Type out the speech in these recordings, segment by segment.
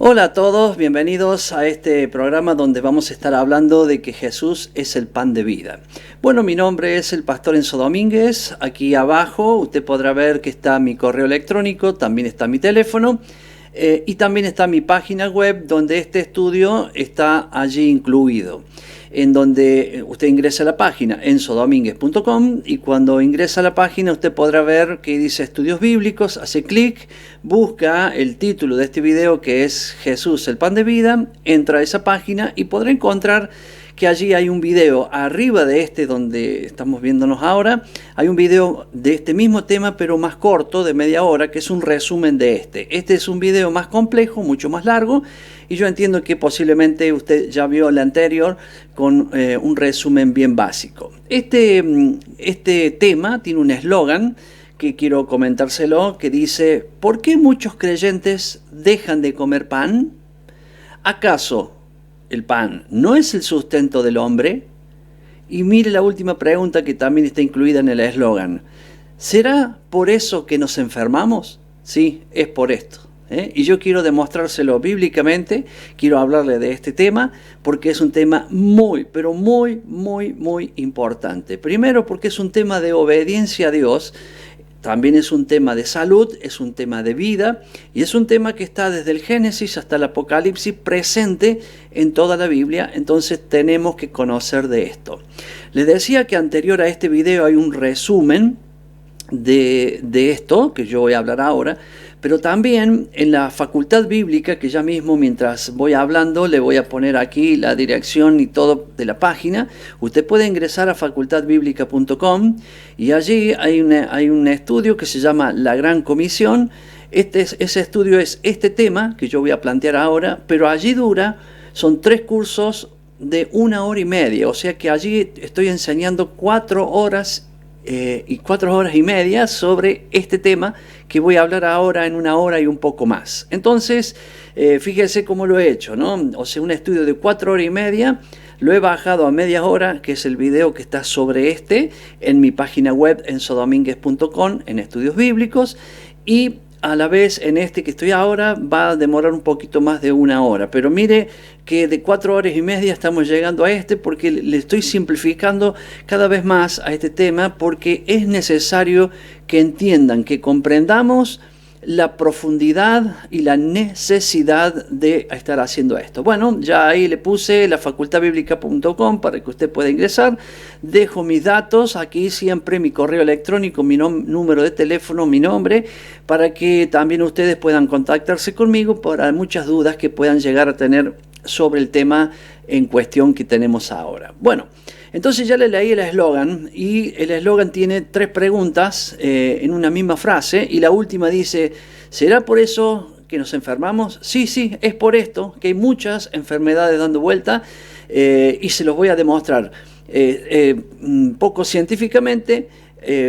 Hola a todos, bienvenidos a este programa donde vamos a estar hablando de que Jesús es el pan de vida. Bueno, mi nombre es el pastor Enzo Domínguez. Aquí abajo usted podrá ver que está mi correo electrónico, también está mi teléfono y también está mi página web donde este estudio está allí incluido, en donde usted ingresa a la página enzodomínguez.com y cuando ingresa a la página usted podrá ver que dice estudios bíblicos, hace clic, busca el título de este video que es Jesús el pan de vida, entra a esa página y podrá encontrar que allí hay un video arriba de este donde estamos viéndonos ahora. Hay un video de este mismo tema pero más corto, de media hora, que es un resumen de este. Este es un video más complejo, mucho más largo, y yo entiendo que posiblemente usted ya vio el anterior con un resumen bien básico. Este tema tiene un eslogan que quiero comentárselo, que dice: ¿por qué muchos creyentes dejan de comer pan? ¿Acaso el pan no es el sustento del hombre? Y mire la última pregunta que también está incluida en el eslogan: ¿será por eso que nos enfermamos? Sí, es por esto. Y yo quiero demostrárselo bíblicamente, quiero hablarle de este tema porque es un tema muy, pero muy, muy, muy importante. Primero porque es un tema de obediencia a Dios, también es un tema de salud, es un tema de vida y es un tema que está desde el Génesis hasta el Apocalipsis presente en toda la Biblia, entonces tenemos que conocer de esto. Les decía que anterior a este video hay un resumen de esto que yo voy a hablar ahora, pero también en la facultad bíblica, que ya mismo mientras voy hablando le voy a poner aquí la dirección y todo de la página. Usted puede ingresar a facultadbiblica.com y allí hay un estudio que se llama La Gran Comisión. Ese estudio es este tema que yo voy a plantear ahora, pero allí son 3 cursos de 1 hora y media, o sea que allí estoy enseñando 4 horas y 4 horas y media sobre este tema que voy a hablar ahora en 1 hora y un poco más. Entonces, fíjense cómo lo he hecho, ¿no? O sea, un estudio de 4 horas y media lo he bajado a media hora, que es el video que está sobre en mi página web enzodomínguez.com, en estudios bíblicos, y a la vez en este que estoy ahora va a demorar un poquito más de 1 hora, pero mire que de 4 horas y media estamos llegando a porque le estoy simplificando cada vez más a este tema, porque es necesario que entiendan, que comprendamos la profundidad y la necesidad de estar haciendo esto. Bueno, ya ahí le puse la facultadbiblica.com para que usted pueda ingresar. Dejo mis datos aquí siempre, mi correo electrónico, mi número de teléfono, mi nombre, para que también ustedes puedan contactarse conmigo para muchas dudas que puedan llegar a tener sobre el tema en cuestión que tenemos ahora. Bueno, entonces ya le leí el eslogan y el eslogan tiene 3 preguntas en una misma frase y la última dice: ¿será por eso que nos enfermamos? Sí, es por esto que hay muchas enfermedades dando vuelta y se los voy a demostrar poco científicamente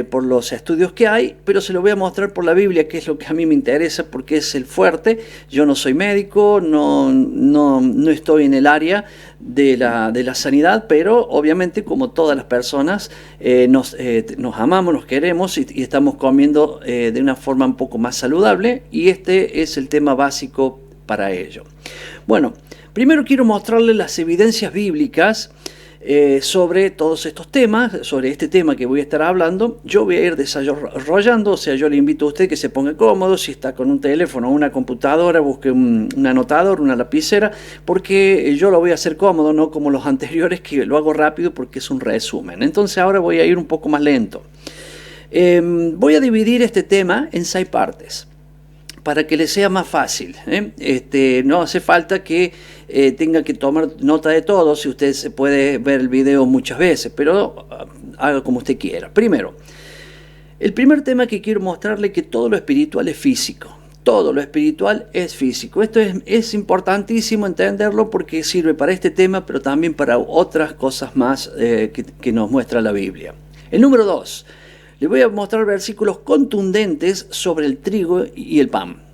por los estudios que hay, pero se lo voy a mostrar por la Biblia, que es lo que a mí me interesa porque es el fuerte. Yo no soy médico, no estoy en el área de la sanidad, pero obviamente como todas las personas nos amamos, nos queremos y estamos comiendo de una forma un poco más saludable, y este es el tema básico para ello. Bueno, primero quiero mostrarles las evidencias bíblicas sobre todos estos temas, sobre este tema que voy a estar hablando. Yo voy a ir desarrollando, o sea, yo le invito a usted que se ponga cómodo, si está con un teléfono o una computadora, busque un anotador, una lapicera, porque yo lo voy a hacer cómodo, no como los anteriores que lo hago rápido porque es un resumen. Entonces ahora voy a ir un poco más lento. Voy a dividir este tema en 6 partes para que le sea más fácil. No hace falta que tenga que tomar nota de todo, si usted se puede ver el video muchas veces, pero haga como usted quiera. Primero, el primer tema que quiero mostrarle es que todo lo espiritual es físico. Todo lo espiritual es físico. Esto es importantísimo entenderlo porque sirve para este tema, pero también para otras cosas más que nos muestra la Biblia. El número 2. Le voy a mostrar versículos contundentes sobre el trigo y el pan.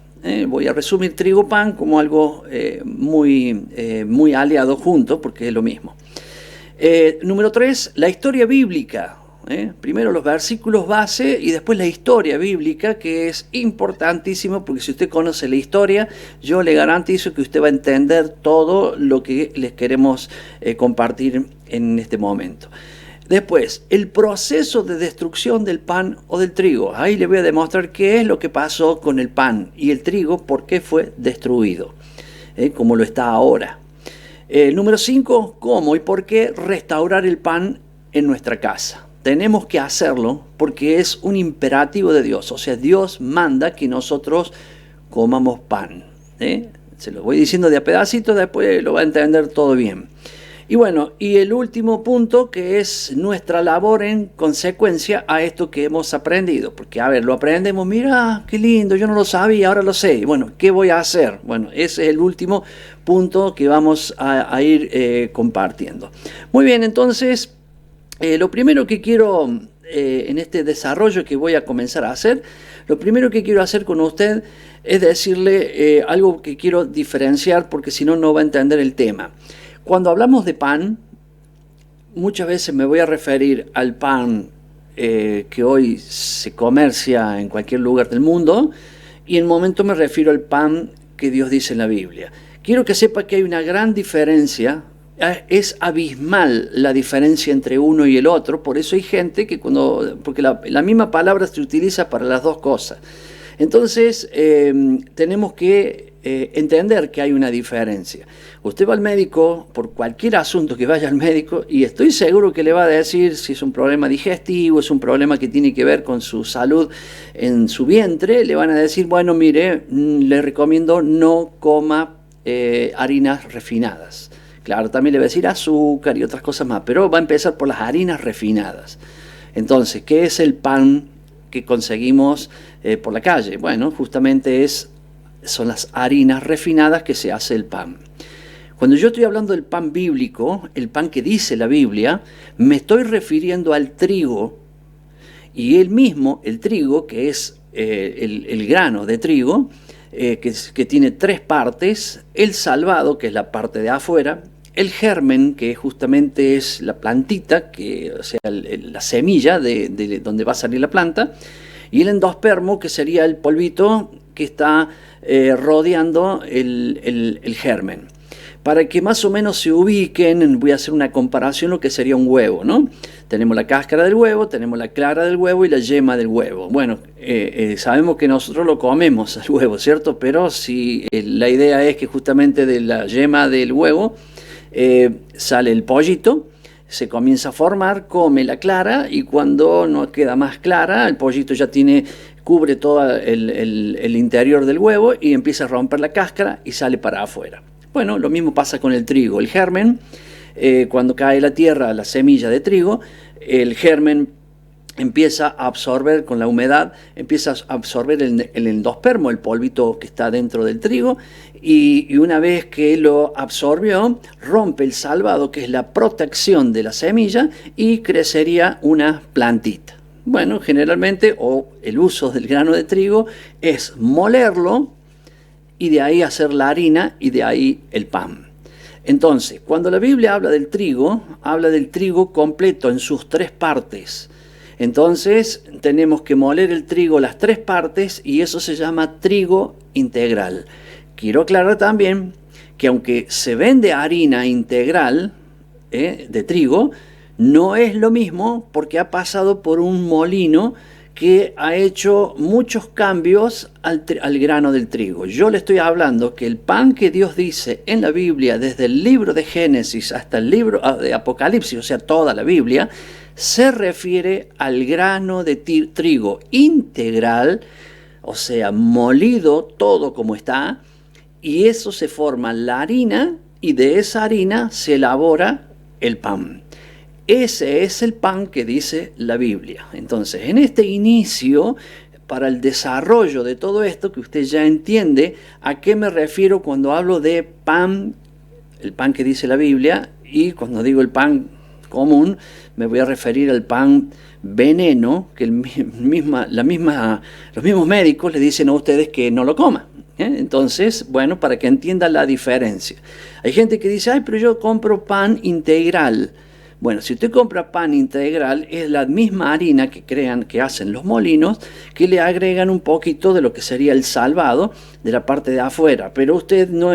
Voy a resumir trigo-pan como algo muy aliado juntos, porque es lo mismo. Número 3, la historia bíblica. Primero los versículos base y después la historia bíblica, que es importantísimo, porque si usted conoce la historia, yo le garantizo que usted va a entender todo lo que les queremos compartir en este momento. Después, el proceso de destrucción del pan o del trigo. Ahí le voy a demostrar qué es lo que pasó con el pan y el trigo, por qué fue destruido, como lo está ahora. Número 5, cómo y por qué restaurar el pan en nuestra casa. Tenemos que hacerlo porque es un imperativo de Dios. O sea, Dios manda que nosotros comamos pan. Se lo voy diciendo de a pedacitos, después lo va a entender todo bien. Y bueno, y el último punto, que es nuestra labor en consecuencia a esto que hemos aprendido. Porque, a ver, lo aprendemos, mira, qué lindo, yo no lo sabía, ahora lo sé. Bueno, ¿qué voy a hacer? Bueno, ese es el último punto que vamos a ir compartiendo. Muy bien, entonces, lo primero que quiero, en este desarrollo que voy a comenzar a hacer, lo primero que quiero hacer con usted es decirle algo que quiero diferenciar, porque si no, no va a entender el tema. Cuando hablamos de pan, muchas veces me voy a referir al pan que hoy se comercia en cualquier lugar del mundo, y en un momento me refiero al pan que Dios dice en la Biblia. Quiero que sepa que hay una gran diferencia, es abismal la diferencia entre uno y el otro, por eso hay gente que porque la misma palabra se utiliza para las dos cosas. Entonces tenemos que entender que hay una diferencia. Usted va al médico por cualquier asunto que vaya al médico y estoy seguro que le va a decir si es un problema digestivo, es un problema que tiene que ver con su salud en su vientre, le van a decir, bueno, mire, le recomiendo no coma harinas refinadas. Claro, también le va a decir azúcar y otras cosas más, pero va a empezar por las harinas refinadas. Entonces, ¿qué es el pan que conseguimos por la calle? Bueno, justamente son las harinas refinadas que se hace el pan. Cuando yo estoy hablando del pan bíblico, el pan que dice la Biblia, me estoy refiriendo al trigo, y el trigo, que es el grano de trigo, que tiene tres partes: el salvado, que es la parte de afuera; el germen, que justamente es la plantita, o sea, la semilla de donde va a salir la planta; y el endospermo, que sería el polvito que está rodeando el germen. Para que más o menos se ubiquen, voy a hacer una comparación, lo que sería un huevo, ¿no? Tenemos la cáscara del huevo, tenemos la clara del huevo y la yema del huevo. Bueno, sabemos que nosotros lo comemos al huevo, ¿cierto? Pero si la idea es que justamente de la yema del huevo sale el pollito, se comienza a formar, come la clara, y cuando no queda más clara, el pollito ya cubre todo el interior del huevo y empieza a romper la cáscara y sale para afuera. Bueno, lo mismo pasa con el trigo. El germen, cuando cae la tierra, la semilla de trigo, el germen empieza a absorber con la humedad, empieza a absorber el endospermo, el polvito que está dentro del trigo, y una vez que lo absorbió, rompe el salvado, que es la protección de la semilla, y crecería una plantita. Bueno, generalmente, el uso del grano de trigo es molerlo, y de ahí hacer la harina, y de ahí el pan. Entonces, cuando la Biblia habla del trigo completo en sus tres partes. Entonces, tenemos que moler el trigo las tres partes, y eso se llama trigo integral. Quiero aclarar también que aunque se vende harina integral de trigo, no es lo mismo, porque ha pasado por un molino que ha hecho muchos cambios al grano del trigo. Yo le estoy hablando que el pan que Dios dice en la Biblia, desde el libro de Génesis hasta el libro de Apocalipsis, o sea, toda la Biblia, se refiere al grano de trigo integral, o sea, molido todo como está, y eso se forma la harina, y de esa harina se elabora el pan. Ese es el pan que dice la Biblia. Entonces, en este inicio, para el desarrollo de todo esto, que usted ya entiende a qué me refiero cuando hablo de pan, el pan que dice la Biblia, y cuando digo el pan común, me voy a referir al pan veneno, que los mismos médicos le dicen a ustedes que no lo coman. Entonces, bueno, para que entienda la diferencia. Hay gente que dice, pero yo compro pan integral. Bueno, si usted compra pan integral, es la misma harina que hacen los molinos, que le agregan un poquito de lo que sería el salvado de la parte de afuera. Pero usted no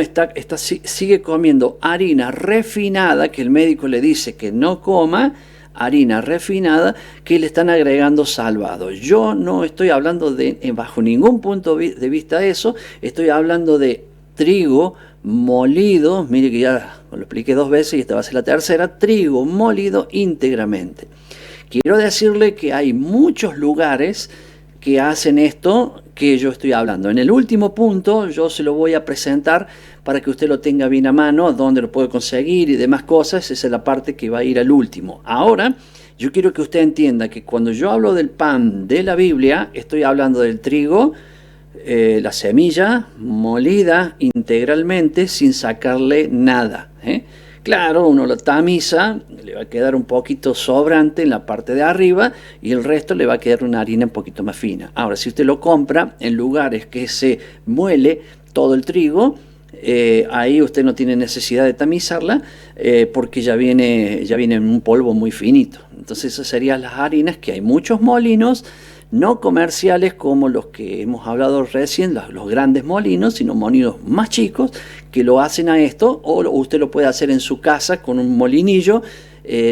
sigue comiendo harina refinada, que el médico le dice que no coma, harina refinada, que le están agregando salvado. Yo no estoy hablando bajo ningún punto de vista de eso, estoy hablando de trigo molido, mire que ya lo expliqué 2 veces y esta va a ser la tercera, trigo molido íntegramente. Quiero decirle que hay muchos lugares que hacen esto que yo estoy hablando. En el último punto yo se lo voy a presentar para que usted lo tenga bien a mano, dónde lo puede conseguir y demás cosas. Esa es la parte que va a ir al último. Ahora, yo quiero que usted entienda que cuando yo hablo del pan de la Biblia, estoy hablando del trigo, la semilla molida integralmente sin sacarle nada. Claro, uno lo tamiza, le va a quedar un poquito sobrante en la parte de arriba y el resto le va a quedar una harina un poquito más fina. Ahora, si usted lo compra en lugares que se muele todo el trigo, ahí usted no tiene necesidad de tamizarla porque ya viene en un polvo muy finito. Entonces esas serían las harinas, que hay muchos molinos no comerciales como los que hemos hablado recién, los grandes molinos, sino molinos más chicos que lo hacen a esto, o usted lo puede hacer en su casa con un molinillo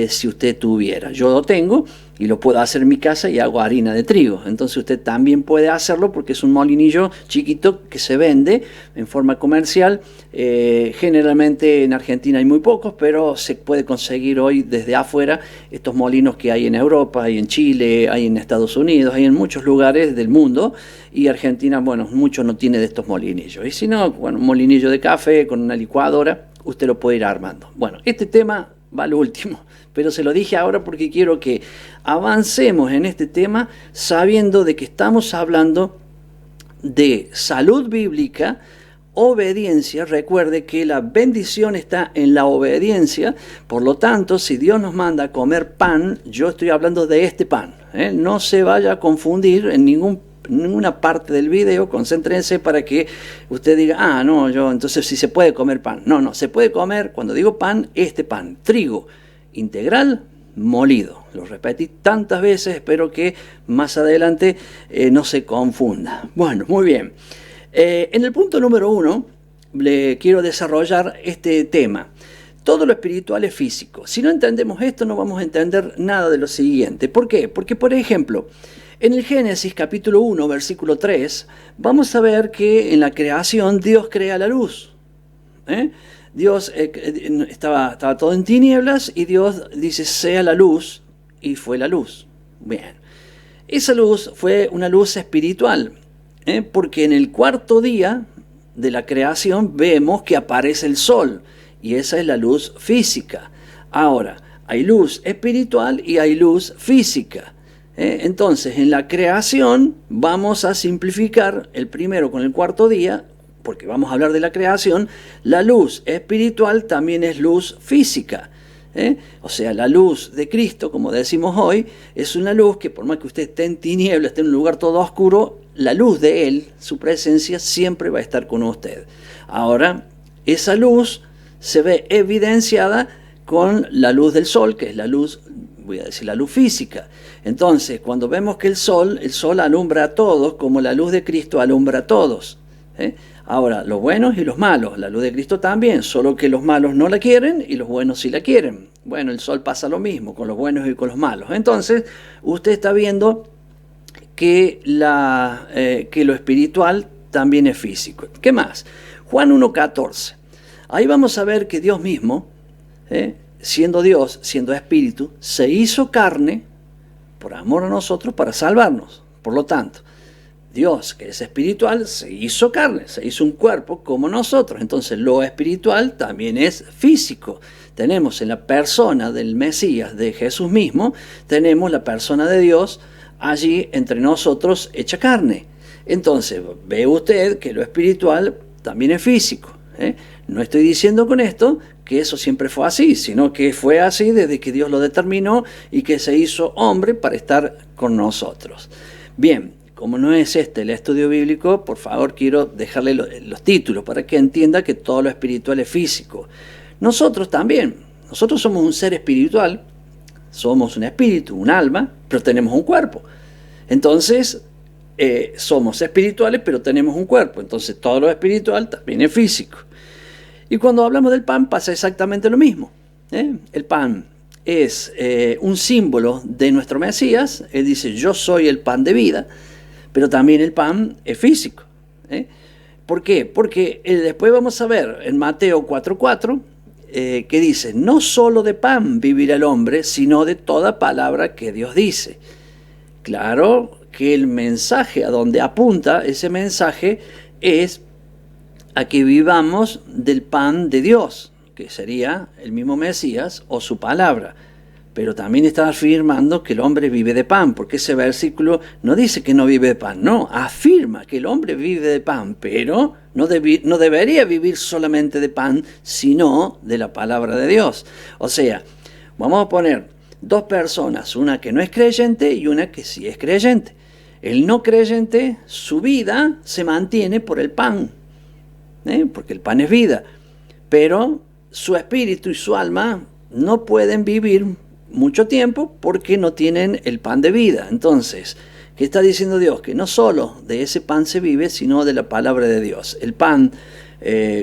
si usted tuviera. Yo lo tengo y lo puedo hacer en mi casa y hago harina de trigo. Entonces usted también puede hacerlo porque es un molinillo chiquito que se vende en forma comercial. Generalmente en Argentina hay muy pocos, pero se puede conseguir hoy desde afuera estos molinos que hay en Europa, hay en Chile, hay en Estados Unidos, hay en muchos lugares del mundo. Y Argentina, bueno, mucho no tiene de estos molinillos. Y si no, bueno, un molinillo de café con una licuadora, usted lo puede ir armando. Bueno, este tema va al último, pero se lo dije ahora porque quiero que avancemos en este tema sabiendo de que estamos hablando de salud bíblica, obediencia. Recuerde que la bendición está en la obediencia, por lo tanto, si Dios nos manda a comer pan, yo estoy hablando de este pan, no se vaya a confundir en ninguna parte del video, concéntrense para que usted diga, no, entonces sí se puede comer pan. No, se puede comer, cuando digo pan, este pan, trigo integral molido. Lo repetí tantas veces, espero que más adelante no se confunda. Bueno, muy bien. En el punto número 1, le quiero desarrollar este tema. Todo lo espiritual es físico. Si no entendemos esto, no vamos a entender nada de lo siguiente. ¿Por qué? Porque, por ejemplo, en el Génesis capítulo 1, versículo 3, vamos a ver que en la creación Dios crea la luz. Dios estaba todo en tinieblas y Dios dice, sea la luz, y fue la luz. Bien, esa luz fue una luz espiritual, porque en el 4.º día de la creación vemos que aparece el sol, y esa es la luz física. Ahora, hay luz espiritual y hay luz física. Entonces, en la creación vamos a simplificar el primero con el 4.º día, porque vamos a hablar de la creación. La luz espiritual también es luz física. O sea, la luz de Cristo, como decimos hoy, es una luz que por más que usted esté en tinieblas, esté en un lugar todo oscuro, la luz de Él, su presencia, siempre va a estar con usted. Ahora, esa luz se ve evidenciada con la luz del sol, que es la luz, voy a decir, la luz física. Entonces, cuando vemos que el sol alumbra a todos, como la luz de Cristo alumbra a todos. Ahora, los buenos y los malos, la luz de Cristo también, solo que los malos no la quieren y los buenos sí la quieren. Bueno, el sol pasa lo mismo con los buenos y con los malos. Entonces, usted está viendo que lo espiritual también es físico. ¿Qué más? Juan 1.14. Ahí vamos a ver que Dios mismo, siendo Dios, siendo espíritu, se hizo carne por amor a nosotros para salvarnos. Por lo tanto, Dios, que es espiritual, se hizo carne, se hizo un cuerpo como nosotros. Entonces, lo espiritual también es físico. Tenemos en la persona del Mesías, de Jesús mismo, tenemos la persona de Dios allí entre nosotros hecha carne. Entonces, ve usted que lo espiritual también es físico. No estoy diciendo con esto que eso siempre fue así, sino que fue así desde que Dios lo determinó y que se hizo hombre para estar con nosotros. Bien, como no es este el estudio bíblico, por favor quiero dejarle los títulos para que entienda que todo lo espiritual es físico. Nosotros también, nosotros somos un ser espiritual, somos un espíritu, un alma, pero tenemos un cuerpo. Entonces, somos espirituales, pero tenemos un cuerpo. Entonces, todo lo espiritual también es físico. Y cuando hablamos del pan pasa exactamente lo mismo. El pan es un símbolo de nuestro Mesías. Él dice, yo soy el pan de vida, pero también el pan es físico. ¿Por qué? Porque después vamos a ver en Mateo 4:4 que dice, no solo de pan vivirá el hombre, sino de toda palabra que Dios dice. Claro que el mensaje a donde apunta ese mensaje es a que vivamos del pan de Dios, que sería el mismo Mesías o su palabra. Pero también está afirmando que el hombre vive de pan, porque ese versículo no dice que no vive de pan, no, afirma que el hombre vive de pan, pero no debería vivir solamente de pan, sino de la palabra de Dios. O sea, vamos a poner dos personas, una que no es creyente y una que sí es creyente. El no creyente, su vida se mantiene por el pan, porque el pan es vida, pero su espíritu y su alma no pueden vivir mucho tiempo porque no tienen el pan de vida. Entonces, ¿qué está diciendo Dios? Que no solo de ese pan se vive, sino de la palabra de Dios. El pan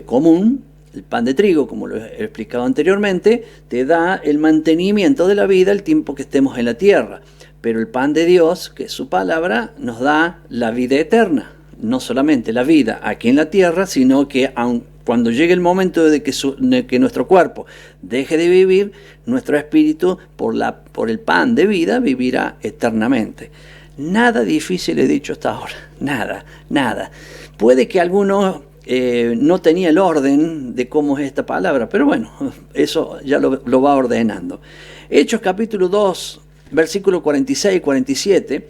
común, el pan de trigo, como lo he explicado anteriormente, te da el mantenimiento de la vida el tiempo que estemos en la tierra. Pero el pan de Dios, que es su palabra, nos da la vida eterna. No solamente la vida aquí en la tierra, sino que cuando llegue el momento de que nuestro cuerpo deje de vivir, nuestro espíritu, por el pan de vida, vivirá eternamente. Nada difícil he dicho hasta ahora. Nada. Puede que alguno no tenía el orden de cómo es esta palabra, pero bueno, eso ya lo va ordenando. Hechos capítulo 2, versículos 46 y 47,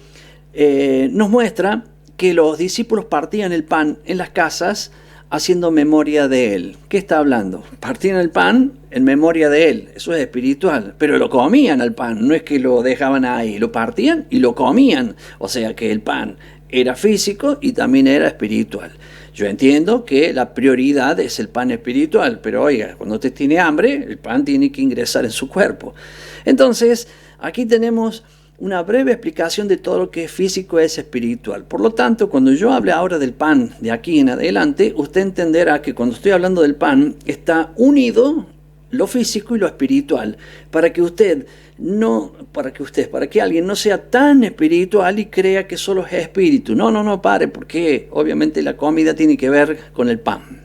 nos muestra que los discípulos partían el pan en las casas haciendo memoria de él. ¿Qué está hablando? Partían el pan en memoria de él. Eso es espiritual. Pero lo comían al pan. No es que lo dejaban ahí. Lo partían y lo comían. O sea que el pan era físico y también era espiritual. Yo entiendo que la prioridad es el pan espiritual. Pero oiga, cuando usted tiene hambre, el pan tiene que ingresar en su cuerpo. Entonces, aquí tenemos una breve explicación de todo lo que es físico es espiritual. Por lo tanto, cuando yo hable ahora del pan de aquí en adelante, usted entenderá que cuando estoy hablando del pan está unido lo físico y lo espiritual, para que alguien no sea tan espiritual y crea que solo es espíritu. No, pare, porque obviamente la comida tiene que ver con el pan.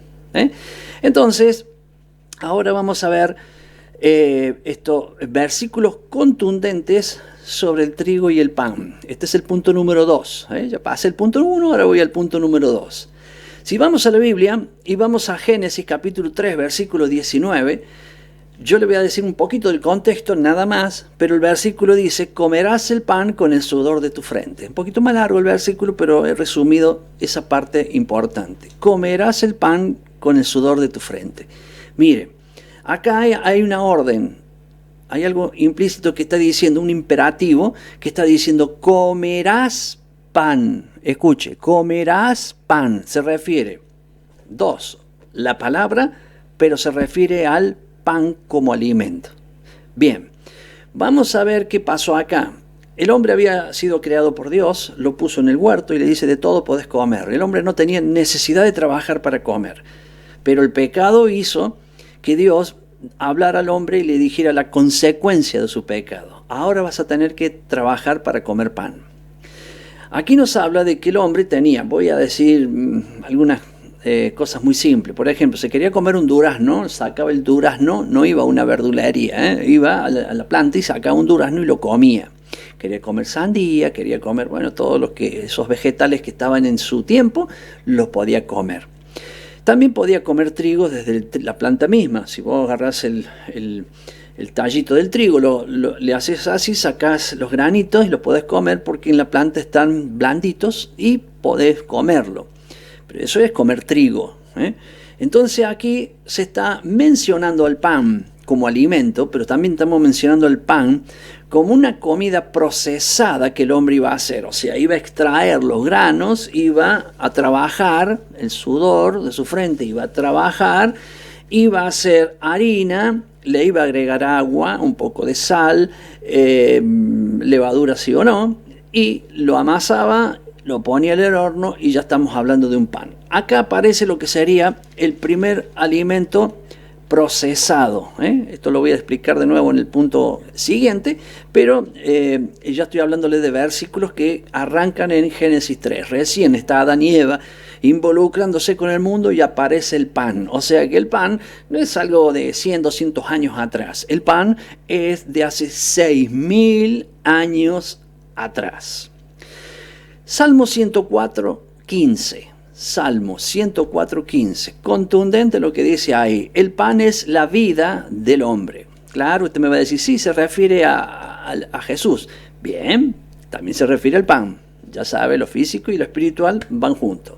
Entonces, ahora vamos a ver estos versículos contundentes sobre el trigo y el pan. Este es el punto número 2. Ya pasé el punto 1, ahora voy al punto número 2. Si vamos a la Biblia y vamos a Génesis capítulo 3, versículo 19, yo le voy a decir un poquito del contexto, nada más, pero el versículo dice, comerás el pan con el sudor de tu frente. Un poquito más largo el versículo, pero he resumido esa parte importante. Comerás el pan con el sudor de tu frente. Mire, acá hay una orden. Hay algo implícito que está diciendo, un imperativo que está diciendo, comerás pan. Escuche, comerás pan. Se refiere, la palabra, pero se refiere al pan como alimento. Bien, vamos a ver qué pasó acá. El hombre había sido creado por Dios, lo puso en el huerto y le dice, de todo podés comer. El hombre no tenía necesidad de trabajar para comer, pero el pecado hizo que Dios hablar al hombre y le dijera la consecuencia de su pecado. Ahora vas a tener que trabajar para comer pan. Aquí nos habla de que el hombre tenía, voy a decir algunas cosas muy simples. Por ejemplo, se quería comer un durazno, sacaba el durazno, no iba a una verdulería, iba a la planta y sacaba un durazno y lo comía. Quería comer sandía, quería comer, todos esos vegetales que estaban en su tiempo, los podía comer. También podía comer trigo desde la planta misma. Si vos agarrás el tallito del trigo, le haces así, sacás los granitos y los podés comer porque en la planta están blanditos y podés comerlo. Pero eso es comer trigo. Entonces aquí se está mencionando al pan como alimento, pero también estamos mencionando el pan como una comida procesada que el hombre iba a hacer. O sea, iba a extraer los granos, iba a trabajar el sudor de su frente, iba a trabajar, iba a hacer harina le iba a agregar agua, un poco de sal, levadura sí o no, y lo amasaba, lo ponía en el horno y ya estamos hablando de un pan. Acá aparece lo que sería el primer alimento procesado. Esto lo voy a explicar de nuevo en el punto siguiente, pero ya estoy hablándole de versículos que arrancan en Génesis 3. Recién está Adán y Eva involucrándose con el mundo y aparece el pan. O sea que el pan no es algo de 100, 200 años atrás. El pan es de hace 6.000 años atrás. Salmo 104, 15. Salmo 104:15, contundente lo que dice ahí, el pan es la vida del hombre. Claro, usted me va a decir, sí, se refiere a Jesús. Bien, también se refiere al pan. Ya sabe, lo físico y lo espiritual van juntos.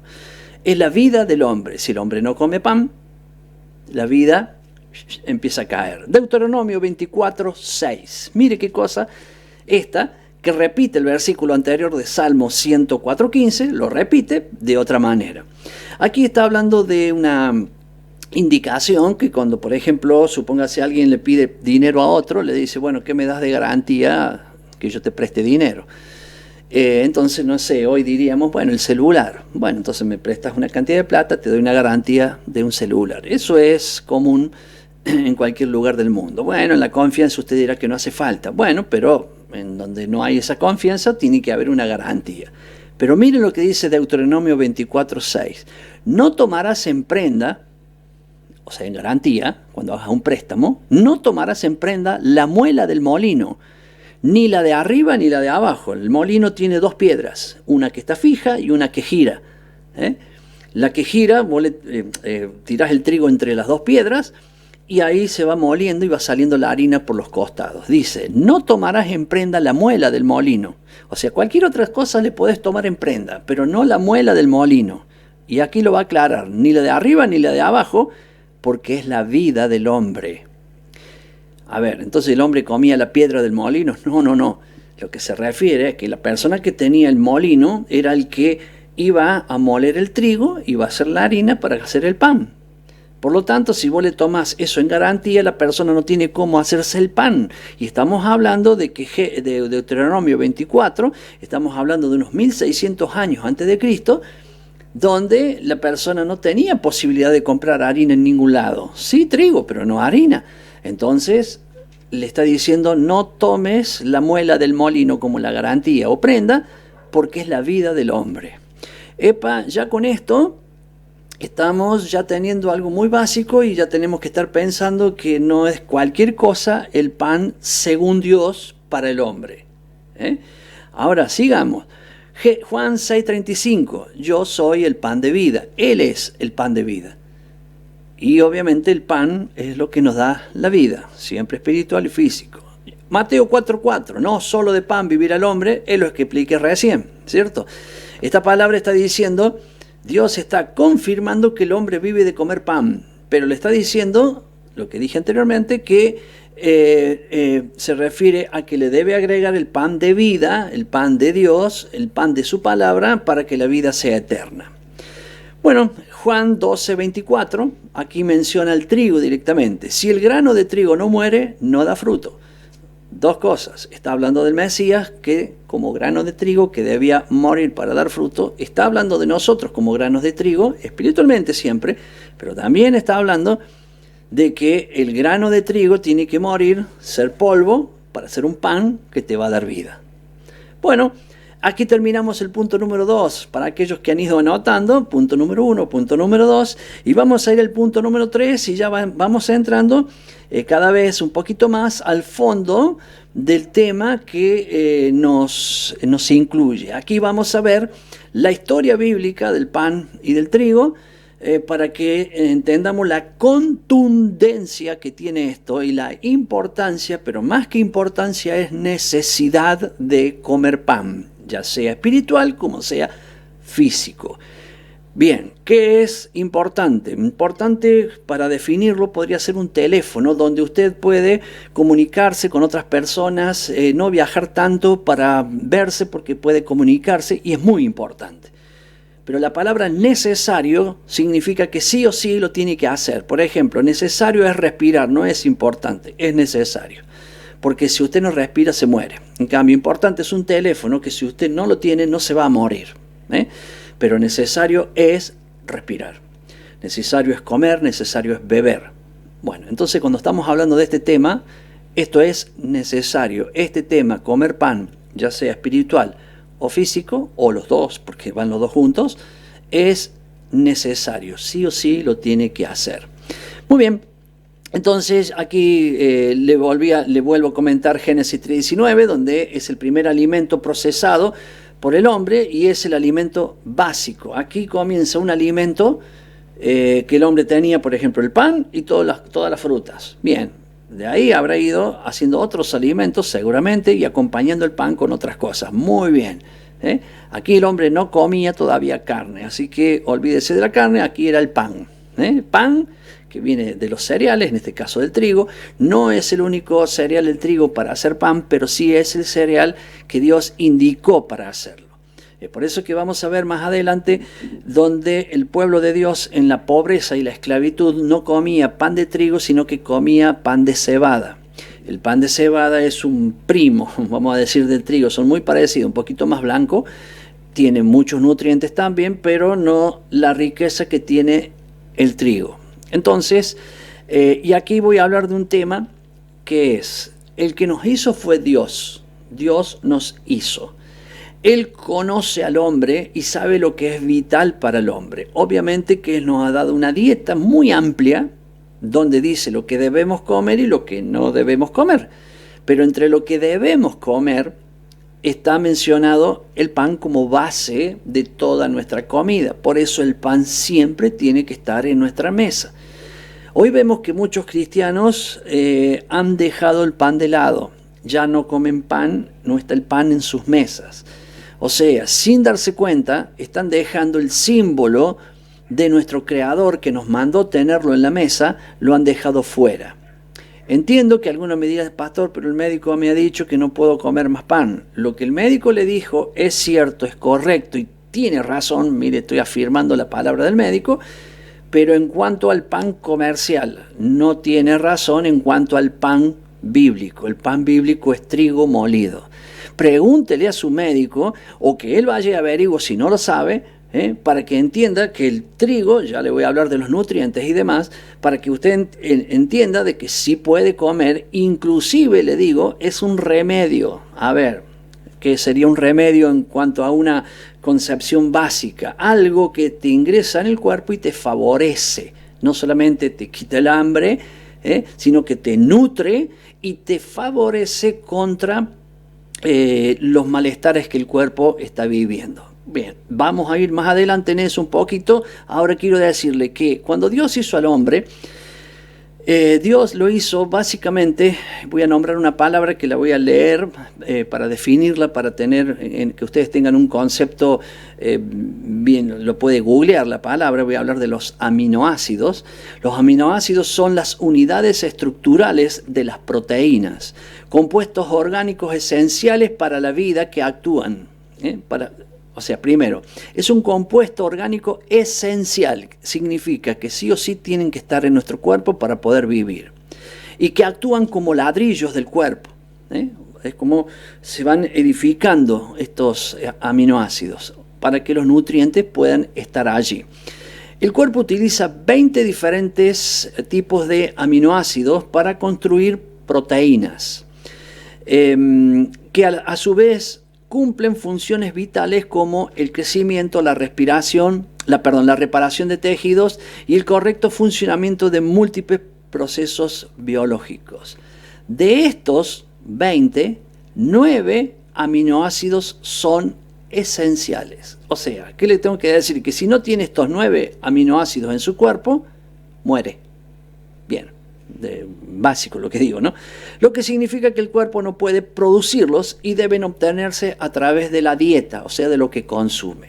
Es la vida del hombre. Si el hombre no come pan, la vida empieza a caer. Deuteronomio 24:6. Mire qué cosa esta, que repite el versículo anterior de Salmo 104:15, lo repite de otra manera. Aquí está hablando de una indicación que cuando, por ejemplo, supóngase alguien le pide dinero a otro, le dice, bueno, ¿qué me das de garantía que yo te preste dinero? Entonces, no sé, hoy diríamos, bueno, el celular. Bueno, entonces me prestas una cantidad de plata, te doy una garantía de un celular. Eso es común en cualquier lugar del mundo. Bueno, en la confianza usted dirá que no hace falta. Bueno, pero en donde no hay esa confianza tiene que haber una garantía. Pero miren lo que dice Deuteronomio 24:6. No tomarás en prenda, o sea, en garantía, cuando hagas un préstamo, no tomarás en prenda la muela del molino, ni la de arriba ni la de abajo. El molino tiene dos piedras, una que está fija y una que gira. La que gira, vos tirás el trigo entre las dos piedras, y ahí se va moliendo y va saliendo la harina por los costados. Dice, no tomarás en prenda la muela del molino. O sea, cualquier otra cosa le podés tomar en prenda, pero no la muela del molino. Y aquí lo va a aclarar, ni la de arriba ni la de abajo, porque es la vida del hombre. A ver, entonces el hombre comía la piedra del molino. No. Lo que se refiere es que la persona que tenía el molino era el que iba a moler el trigo, iba a hacer la harina para hacer el pan. Por lo tanto, si vos le tomás eso en garantía, la persona no tiene cómo hacerse el pan. Y estamos hablando de que de Deuteronomio 24, estamos hablando de unos 1600 años antes de Cristo, donde la persona no tenía posibilidad de comprar harina en ningún lado. Sí, trigo, pero no harina. Entonces, le está diciendo, no tomes la muela del molino como la garantía o prenda, porque es la vida del hombre. Ya con esto estamos ya teniendo algo muy básico y ya tenemos que estar pensando que no es cualquier cosa el pan según Dios para el hombre. Ahora, sigamos. Juan 6:35, yo soy el pan de vida. Él es el pan de vida. Y obviamente el pan es lo que nos da la vida, siempre espiritual y físico. Mateo 4:4, no solo de pan vivirá el hombre, es lo que expliqué recién, ¿cierto? Esta palabra está diciendo, Dios está confirmando que el hombre vive de comer pan, pero le está diciendo, lo que dije anteriormente, que se refiere a que le debe agregar el pan de vida, el pan de Dios, el pan de su palabra, para que la vida sea eterna. Bueno, Juan 12:24, aquí menciona el trigo directamente. Si el grano de trigo no muere, no da fruto. Dos cosas. Está hablando del Mesías, que como grano de trigo que debía morir para dar fruto. Está hablando de nosotros como granos de trigo, espiritualmente siempre, pero también está hablando de que el grano de trigo tiene que morir, ser polvo, para ser un pan que te va a dar vida. Bueno, aquí terminamos el punto número 2. Para aquellos que han ido anotando, punto número 1, punto número 2. Y vamos a ir al punto número 3 y ya vamos entrando cada vez un poquito más al fondo del tema que nos incluye. Aquí vamos a ver la historia bíblica del pan y del trigo, para que entendamos la contundencia que tiene esto y la importancia, pero más que importancia es necesidad de comer pan, ya sea espiritual como sea físico. Bien, ¿qué es importante? Importante, para definirlo, podría ser un teléfono donde usted puede comunicarse con otras personas, no viajar tanto para verse porque puede comunicarse y es muy importante. Pero la palabra necesario significa que sí o sí lo tiene que hacer. Por ejemplo, necesario es respirar, no es importante, es necesario. Porque si usted no respira, se muere. En cambio, importante es un teléfono que si usted no lo tiene, no se va a morir. Pero necesario es respirar. Necesario es comer, necesario es beber. Bueno, entonces cuando estamos hablando de este tema, esto es necesario. Este tema, comer pan, ya sea espiritual o físico, o los dos, porque van los dos juntos, es necesario. Sí o sí lo tiene que hacer. Muy bien, entonces aquí le vuelvo a comentar Génesis 3:19, donde es el primer alimento procesado por el hombre y es el alimento básico. Aquí comienza un alimento que el hombre tenía, por ejemplo, el pan y todas las frutas. Bien, de ahí habrá ido haciendo otros alimentos seguramente y acompañando el pan con otras cosas. Muy bien. Aquí el hombre no comía todavía carne, así que olvídese de la carne, aquí era el pan. Pan que viene de los cereales, en este caso del trigo. No es el único cereal del trigo para hacer pan, pero sí es el cereal que Dios indicó para hacerlo. Es por eso que vamos a ver más adelante donde el pueblo de Dios en la pobreza y la esclavitud no comía pan de trigo, sino que comía pan de cebada. El pan de cebada es un primo, vamos a decir, del trigo. Son muy parecidos, un poquito más blanco. Tiene muchos nutrientes también, pero no la riqueza que tiene el trigo. Entonces, y aquí voy a hablar de un tema que es, el que nos hizo fue Dios. Dios nos hizo. Él conoce al hombre y sabe lo que es vital para el hombre. Obviamente que Él nos ha dado una dieta muy amplia, donde dice lo que debemos comer y lo que no debemos comer. Pero entre lo que debemos comer está mencionado el pan como base de toda nuestra comida. Por eso el pan siempre tiene que estar en nuestra mesa. Hoy vemos que muchos cristianos han dejado el pan de lado. Ya no comen pan, no está el pan en sus mesas. O sea, sin darse cuenta, están dejando el símbolo de nuestro Creador que nos mandó tenerlo en la mesa, lo han dejado fuera. Entiendo que algunos me dirán, pastor, pero el médico me ha dicho que no puedo comer más pan. Lo que el médico le dijo es cierto, es correcto y tiene razón. Mire, estoy afirmando la palabra del médico, pero en cuanto al pan comercial, no tiene razón en cuanto al pan bíblico. El pan bíblico es trigo molido. Pregúntele a su médico o que él vaya a averiguar si no lo sabe, para que entienda que el trigo, ya le voy a hablar de los nutrientes y demás, para que usted entienda de que sí puede comer, inclusive le digo, es un remedio. A ver, ¿qué sería un remedio en cuanto a una concepción básica? Algo que te ingresa en el cuerpo y te favorece, no solamente te quita el hambre, sino que te nutre y te favorece contra los malestares que el cuerpo está viviendo. Bien, vamos a ir más adelante en eso un poquito. Ahora quiero decirle que cuando Dios hizo al hombre, Dios lo hizo básicamente, voy a nombrar una palabra que la voy a leer para definirla, para tener, que ustedes tengan un concepto bien, lo puede googlear la palabra. Voy a hablar de los aminoácidos. Los aminoácidos son las unidades estructurales de las proteínas, compuestos orgánicos esenciales para la vida que actúan, O sea, primero, es un compuesto orgánico esencial. Significa que sí o sí tienen que estar en nuestro cuerpo para poder vivir. Y que actúan como ladrillos del cuerpo. Es como se van edificando estos aminoácidos para que los nutrientes puedan estar allí. El cuerpo utiliza 20 diferentes tipos de aminoácidos para construir proteínas. Que a su vez cumplen funciones vitales como el crecimiento, la reparación de tejidos y el correcto funcionamiento de múltiples procesos biológicos. De estos 20, 9 aminoácidos son esenciales. O sea, ¿qué le tengo que decir? Que si no tiene estos 9 aminoácidos en su cuerpo, muere. Bien. Básico lo que digo, ¿no? Lo que significa que el cuerpo no puede producirlos y deben obtenerse a través de la dieta, o sea, de lo que consume.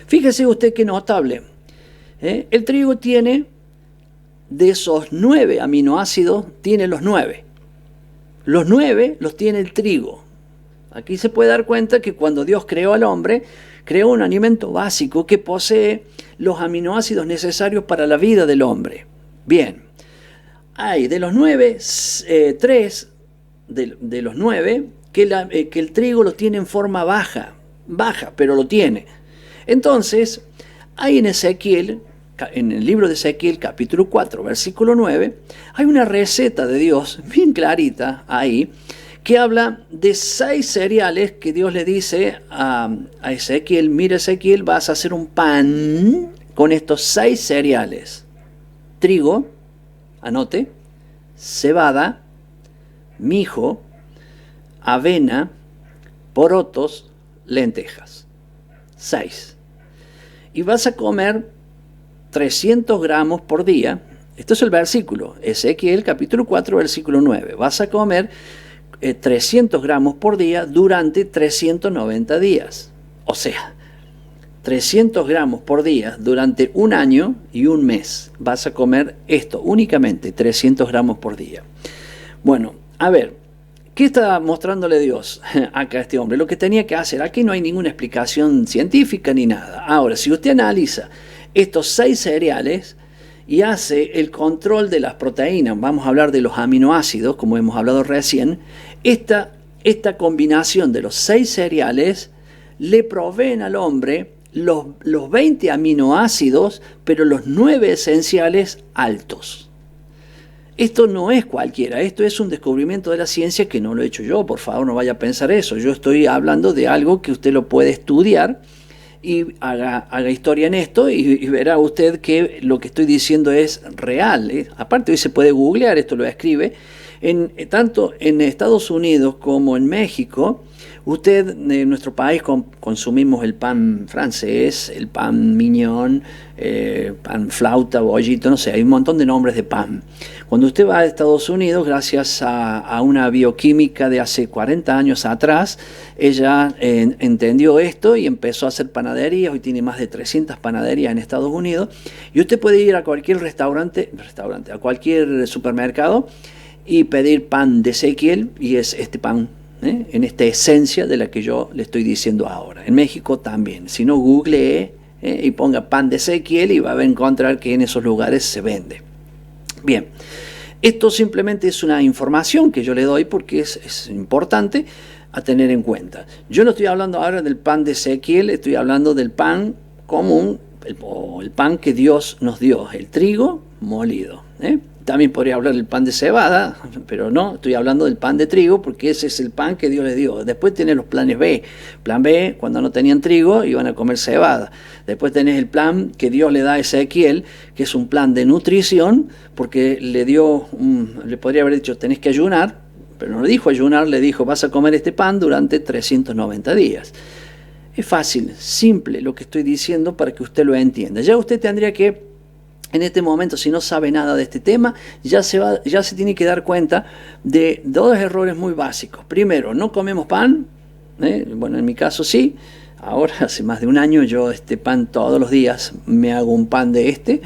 Fíjese usted qué notable. El trigo tiene, de esos 9 aminoácidos, tiene los 9. Los 9 los tiene el trigo. Aquí se puede dar cuenta que cuando Dios creó al hombre, creó un alimento básico que posee los aminoácidos necesarios para la vida del hombre. Bien, hay de los 9, 3 de los 9 que el trigo lo tiene en forma baja, pero lo tiene. Entonces, hay en Ezequiel, en el libro de Ezequiel, capítulo 4, versículo 9, hay una receta de Dios bien clarita ahí, que habla de 6 cereales que Dios le dice a Ezequiel: mira, Ezequiel, vas a hacer un pan con estos 6 cereales: trigo, anote, cebada, mijo, avena, porotos, lentejas. 6. Y vas a comer 300 gramos por día. Esto es el versículo, Ezequiel capítulo 4, versículo 9. Vas a comer 300 gramos por día durante 390 días. O sea, 300 gramos por día durante un año y un mes. Vas a comer esto, únicamente 300 gramos por día. Bueno, a ver, ¿qué está mostrándole Dios acá a este hombre? Lo que tenía que hacer. Aquí no hay ninguna explicación científica ni nada. Ahora, si usted analiza estos 6 cereales y hace el control de las proteínas, vamos a hablar de los aminoácidos, como hemos hablado recién, esta combinación de los 6 cereales le proveen al hombre los 20 aminoácidos, pero los 9 esenciales altos. Esto no es cualquiera, esto es un descubrimiento de la ciencia que no lo he hecho yo, por favor no vaya a pensar eso. Yo estoy hablando de algo que usted lo puede estudiar y haga historia en esto y verá usted que lo que estoy diciendo es real, ¿eh? Aparte hoy se puede googlear, esto lo escribe, tanto en Estados Unidos como en México. Usted, en nuestro país consumimos el pan francés, el pan mignon, pan flauta, bollito, no sé, hay un montón de nombres de pan. Cuando usted va a Estados Unidos, gracias a una bioquímica de hace 40 años atrás, ella entendió esto y empezó a hacer panaderías. Hoy tiene más de 300 panaderías en Estados Unidos. Y usted puede ir a cualquier restaurante, a cualquier supermercado y pedir pan de Ezequiel, y es este pan, en esta esencia de la que yo le estoy diciendo ahora. En México también. Si no, googlee y ponga pan de Ezequiel y va a encontrar que en esos lugares se vende. Bien, esto simplemente es una información que yo le doy porque es importante a tener en cuenta. Yo no estoy hablando ahora del pan de Ezequiel, estoy hablando del pan común, el pan que Dios nos dio, el trigo molido. También podría hablar del pan de cebada, pero no, estoy hablando del pan de trigo porque ese es el pan que Dios les dio. Después tenés los planes B. Plan B, cuando no tenían trigo, iban a comer cebada. Después tenés el plan que Dios le da a Ezequiel, que es un plan de nutrición, porque le podría haber dicho, tenés que ayunar, pero no le dijo ayunar, le dijo, vas a comer este pan durante 390 días. Es fácil, simple lo que estoy diciendo para que usted lo entienda. Ya usted tendría que, en este momento, si no sabe nada de este tema, ya se tiene que dar cuenta de 2 errores muy básicos. Primero, no comemos pan. Bueno, en mi caso sí. Ahora, hace más de un año, yo este pan todos los días me hago un pan de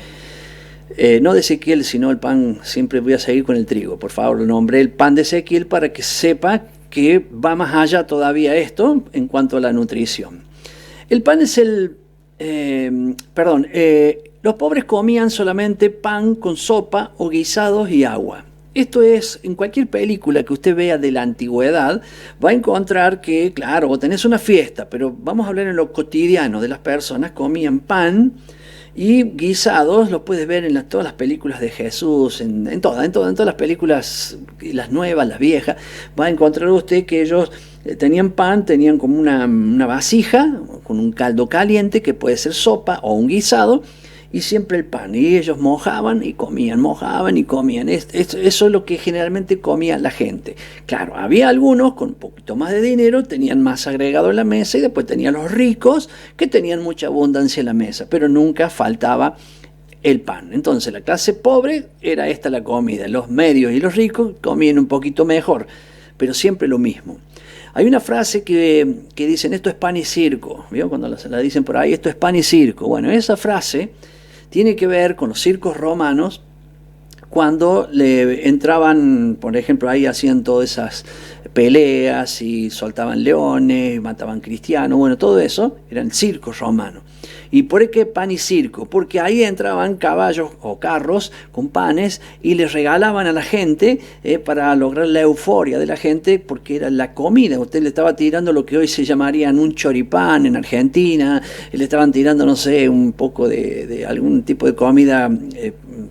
no de Ezequiel, sino el pan, siempre voy a seguir con el trigo. Por favor, nombré el pan de Ezequiel para que sepa que va más allá todavía esto en cuanto a la nutrición. El pan es los pobres comían solamente pan con sopa o guisados y agua. Esto es, en cualquier película que usted vea de la antigüedad, va a encontrar que, claro, vos tenés una fiesta, pero vamos a hablar en lo cotidiano de las personas, comían pan y guisados, los puedes ver en todas las películas de Jesús, en todas las películas, las nuevas, las viejas, va a encontrar usted que ellos tenían pan, tenían como una vasija con un caldo caliente que puede ser sopa o un guisado, y siempre el pan, y ellos mojaban y comían. Eso es lo que generalmente comía la gente. Claro, había algunos con un poquito más de dinero, tenían más agregado en la mesa, y después tenían los ricos que tenían mucha abundancia en la mesa, pero nunca faltaba el pan. Entonces la clase pobre era esta la comida, los medios y los ricos comían un poquito mejor, pero siempre lo mismo. Hay una frase que dicen, esto es pan y circo, ¿vio? Cuando la dicen por ahí, esto es pan y circo. Bueno, esa frase tiene que ver con los circos romanos, cuando le entraban, por ejemplo, ahí hacían todas esas peleas y soltaban leones, mataban cristianos, bueno, todo eso era el circo romano. ¿Y por qué pan y circo? Porque ahí entraban caballos o carros con panes y les regalaban a la gente para lograr la euforia de la gente, porque era la comida. Usted le estaba tirando lo que hoy se llamarían un choripán en Argentina, le estaban tirando, no sé, un poco de algún tipo de comida,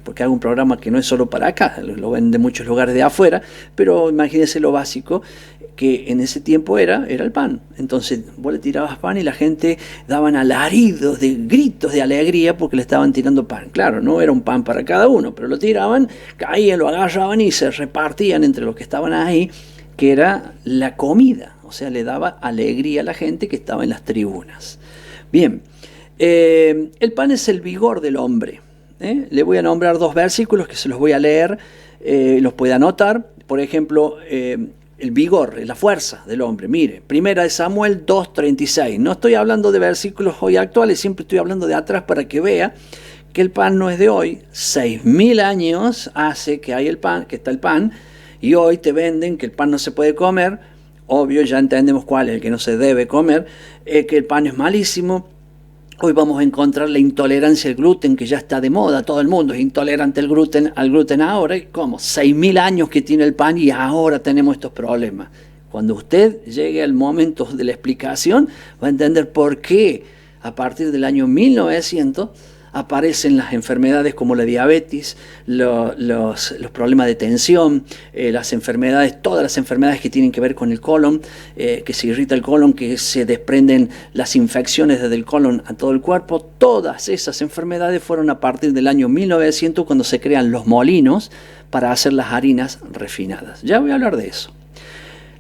porque hago un programa que no es solo para acá, lo ven de muchos lugares de afuera, pero imagínense lo básico que en ese tiempo era el pan. Entonces vos le tirabas pan y la gente daban alaridos, gritos de alegría porque le estaban tirando pan. Claro, no era un pan para cada uno, pero lo tiraban, caían, lo agarraban y se repartían entre los que estaban ahí, que era la comida. O sea, le daba alegría a la gente que estaba en las tribunas. Bien, el pan es el vigor del hombre. Le voy a nombrar 2 versículos que se los voy a leer, los puede anotar. Por ejemplo, el vigor, la fuerza del hombre. Mire, 1 Samuel 2:36. No estoy hablando de versículos hoy actuales, siempre estoy hablando de atrás para que vea que el pan no es de hoy. 6.000 años hace que hay el pan, que está el pan, y hoy te venden que el pan no se puede comer. Obvio, ya entendemos cuál es el que no se debe comer, que el pan es malísimo. Hoy vamos a encontrar la intolerancia al gluten, que ya está de moda, todo el mundo es intolerante al gluten ahora. ¿Cómo? 6.000 años que tiene el pan y ahora tenemos estos problemas. Cuando usted llegue al momento de la explicación, va a entender por qué a partir del año 1900 aparecen las enfermedades como la diabetes, los problemas de tensión, las enfermedades, todas las enfermedades que tienen que ver con el colon, que se irrita el colon, que se desprenden las infecciones desde el colon a todo el cuerpo. Todas esas enfermedades fueron a partir del año 1900 cuando se crean los molinos para hacer las harinas refinadas. Ya voy a hablar de eso.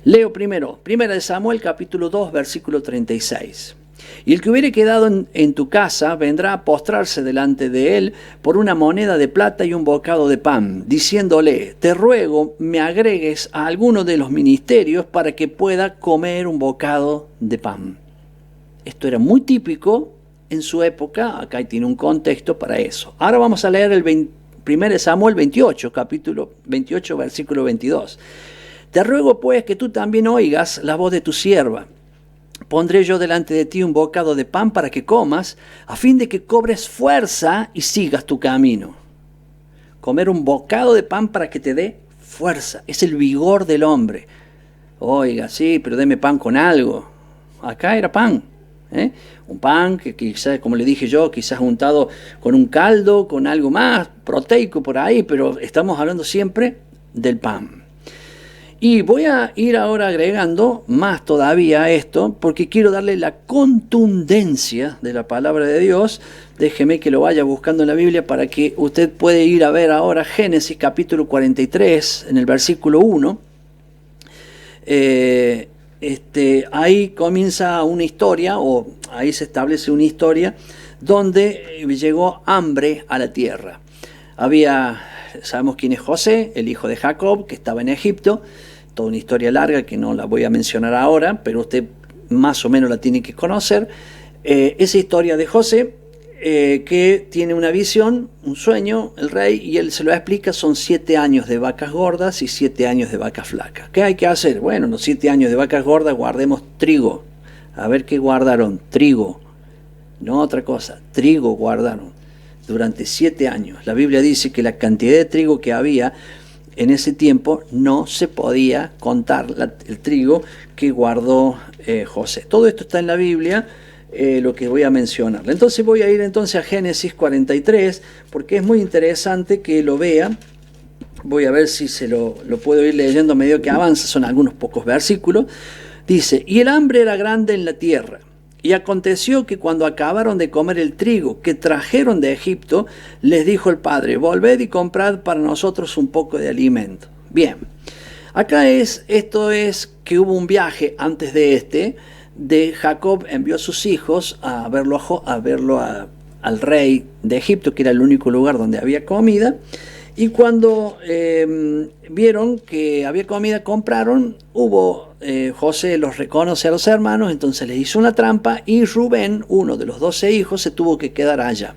Leo primero, 1 Samuel capítulo 2, versículo 36. Y el que hubiere quedado en tu casa vendrá a postrarse delante de él por una moneda de plata y un bocado de pan, diciéndole: te ruego me agregues a alguno de los ministerios para que pueda comer un bocado de pan. Esto era muy típico en su época, acá tiene un contexto para eso. Ahora vamos a leer el 1 Samuel 28, capítulo 28, versículo 22. Te ruego pues que tú también oigas la voz de tu sierva. Pondré yo delante de ti un bocado de pan para que comas, a fin de que cobres fuerza y sigas tu camino. Comer un bocado de pan para que te dé fuerza, es el vigor del hombre. Oiga, sí, pero deme pan con algo. Acá era pan, un pan que quizás, como le dije yo, quizás untado con un caldo, con algo más proteico por ahí, pero estamos hablando siempre del pan. Y voy a ir ahora agregando más todavía a esto, porque quiero darle la contundencia de la palabra de Dios. Déjeme que lo vaya buscando en la Biblia para que usted pueda ir a ver ahora Génesis capítulo 43, en el versículo 1. Ahí comienza una historia, o ahí se establece una historia, donde llegó hambre a la tierra. Sabemos quién es José, el hijo de Jacob, que estaba en Egipto. Toda una historia larga que no la voy a mencionar ahora, pero usted más o menos la tiene que conocer. Esa historia de José, que tiene una visión, un sueño, el rey, y él se lo explica. Son 7 años de vacas gordas y 7 años de vacas flacas. ¿Qué hay que hacer? Bueno, los 7 años de vacas gordas guardemos trigo. A ver qué guardaron. Trigo. No otra cosa. Trigo guardaron durante 7 años. La Biblia dice que la cantidad de trigo que había en ese tiempo no se podía contar el trigo que guardó José. Todo esto está en la Biblia, lo que voy a mencionar. Entonces voy a ir a Génesis 43, porque es muy interesante que lo vea. Voy a ver si se lo puedo ir leyendo a medida que avanza, son algunos pocos versículos. Dice: y el hambre era grande en la tierra. Y aconteció que cuando acabaron de comer el trigo que trajeron de Egipto, les dijo el padre: volved y comprad para nosotros un poco de alimento. Bien, acá esto es que hubo un viaje antes de Jacob envió a sus hijos a verlo al rey de Egipto, que era el único lugar donde había comida. Y cuando vieron que había comida, compraron. José los reconoce a los hermanos, entonces les hizo una trampa, y Rubén, uno de los 12 hijos, se tuvo que quedar allá.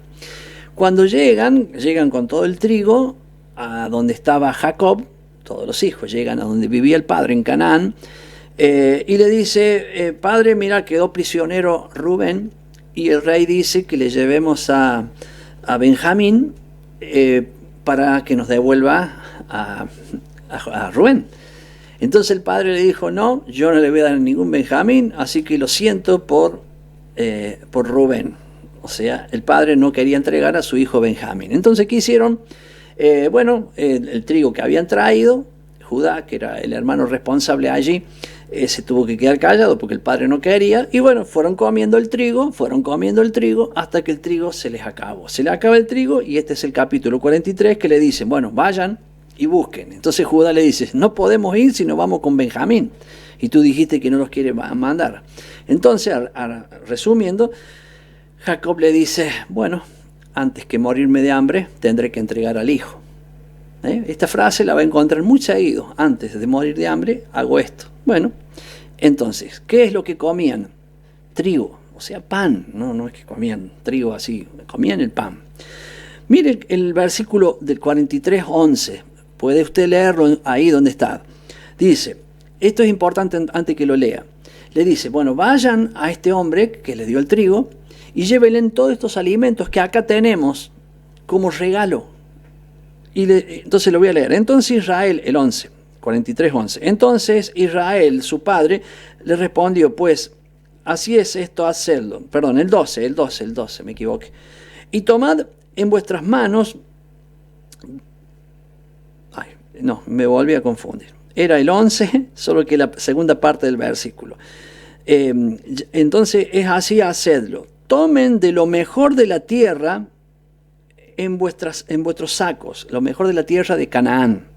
Cuando llegan con todo el trigo a donde estaba Jacob, todos los hijos llegan a donde vivía el padre en Canaán, y le dice, padre, mira, quedó prisionero Rubén, y el rey dice que le llevemos a Benjamín para que nos devuelva a Rubén. Entonces el padre le dijo, no, yo no le voy a dar ningún Benjamín, así que lo siento por Rubén. O sea, el padre no quería entregar a su hijo Benjamín. Entonces, ¿qué hicieron? El trigo que habían traído, Judá, que era el hermano responsable allí, se tuvo que quedar callado porque el padre no quería. Y bueno, fueron comiendo el trigo, hasta que el trigo se les acabó. Se les acaba el trigo y este es el capítulo 43 que le dicen, bueno, vayan y busquen. Entonces Judá le dice, no podemos ir si no vamos con Benjamín. Y tú dijiste que no los quiere mandar. Entonces, resumiendo, Jacob le dice, bueno, antes que morirme de hambre, tendré que entregar al hijo. Esta frase la va a encontrar muy seguido. Antes de morir de hambre, hago esto. Bueno, entonces, ¿qué es lo que comían? Trigo, o sea, pan. No es que comían trigo así, comían el pan. Mire el versículo del 43:11. Puede usted leerlo ahí donde está. Dice, esto es importante antes que lo lea. Le dice, bueno, vayan a este hombre que le dio el trigo y llévenle todos estos alimentos que acá tenemos como regalo. Entonces lo voy a leer. Entonces Israel, el 11, 43:11. Entonces Israel, su padre, le respondió, pues, así es esto, hacedlo. Perdón, el 12, me equivoqué. Y tomad en vuestras manos... No, me volví a confundir. Era el 11, solo que la segunda parte del versículo. Entonces es así, hacedlo. Tomen de lo mejor de la tierra en vuestros sacos, lo mejor de la tierra de Canaán.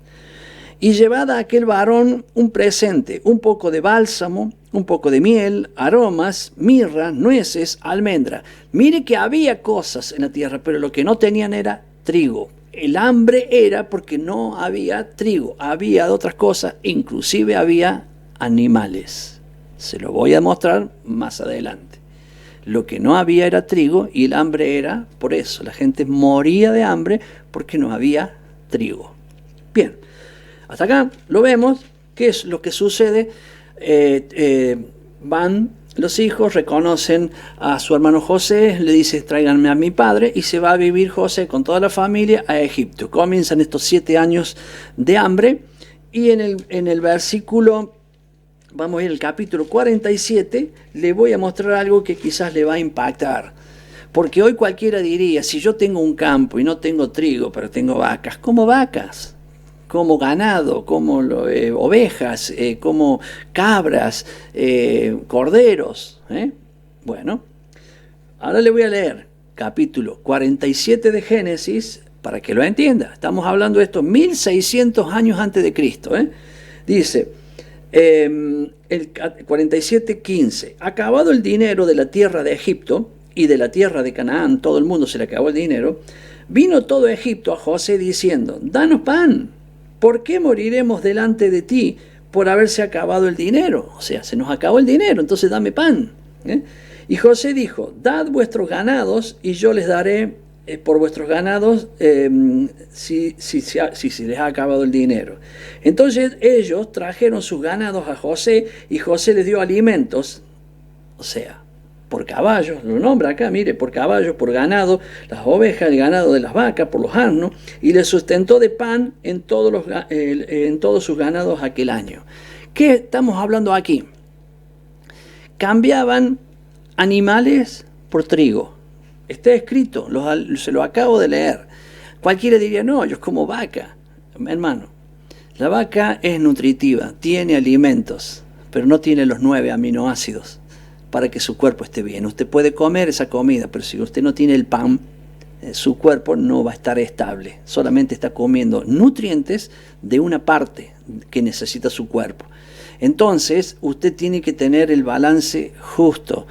Y llevad a aquel varón un presente, un poco de bálsamo, un poco de miel, aromas, mirra, nueces, almendra. Mire que había cosas en la tierra, pero lo que no tenían era trigo. El hambre era porque no había trigo, había otras cosas, inclusive había animales. Se lo voy a mostrar más adelante. Lo que no había era trigo y el hambre era por eso. La gente moría de hambre porque no había trigo. Bien, hasta acá lo vemos. ¿Qué es lo que sucede? Van los hijos, reconocen a su hermano José, le dice, tráiganme a mi padre, y se va a vivir José con toda la familia a Egipto. Comienzan estos 7 años de hambre, y en el versículo, vamos a ir al capítulo 47, le voy a mostrar algo que quizás le va a impactar. Porque hoy cualquiera diría, si yo tengo un campo y no tengo trigo, pero tengo vacas, como vacas, como ganado, como ovejas, como cabras, corderos. Bueno, ahora le voy a leer capítulo 47 de Génesis para que lo entienda. Estamos hablando de esto 1600 años antes de Cristo. Dice, el 47:15, acabado el dinero de la tierra de Egipto y de la tierra de Canaán, todo el mundo se le acabó el dinero, vino todo Egipto a José diciendo, danos pan. ¿Por qué moriremos delante de ti por haberse acabado el dinero? O sea, se nos acabó el dinero, entonces dame pan. Y José dijo, dad vuestros ganados y yo les daré por vuestros ganados si se les ha acabado el dinero. Entonces ellos trajeron sus ganados a José y José les dio alimentos, o sea, por caballos, lo nombra acá, mire, por caballos, por ganado, las ovejas, el ganado de las vacas, por los asnos, y les sustentó de pan en todos sus ganados aquel año. ¿Qué estamos hablando aquí? Cambiaban animales por trigo. Está escrito, se lo acabo de leer. Cualquiera diría, no, yo como vaca. Hermano, la vaca es nutritiva, tiene alimentos, pero no tiene los 9 aminoácidos para que su cuerpo esté bien. Usted puede comer esa comida, pero si usted no tiene el pan, su cuerpo no va a estar estable. Solamente está comiendo nutrientes de una parte que necesita su cuerpo. Entonces, usted tiene que tener el balance justo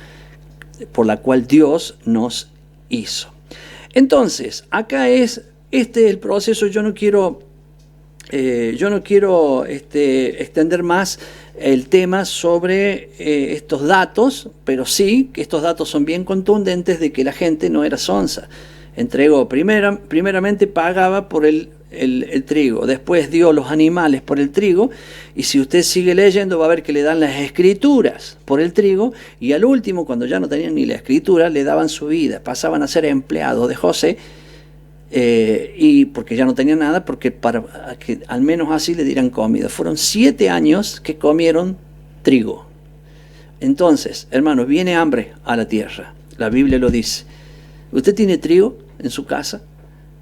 por la cual Dios nos hizo. Entonces, acá este es el proceso. Yo no quiero extender más el tema sobre estos datos, pero sí que estos datos son bien contundentes de que la gente no era sonsa. Entregó, primeramente pagaba por el el trigo, después dio los animales por el trigo, y si usted sigue leyendo va a ver que le dan las escrituras por el trigo, y al último, cuando ya no tenían ni la escritura, le daban su vida, pasaban a ser empleados de José, y porque ya no tenían nada, porque para que al menos así le dieran comida. Fueron 7 años que comieron trigo. Entonces, hermanos, viene hambre a la tierra, la Biblia lo dice. ¿Usted tiene trigo en su casa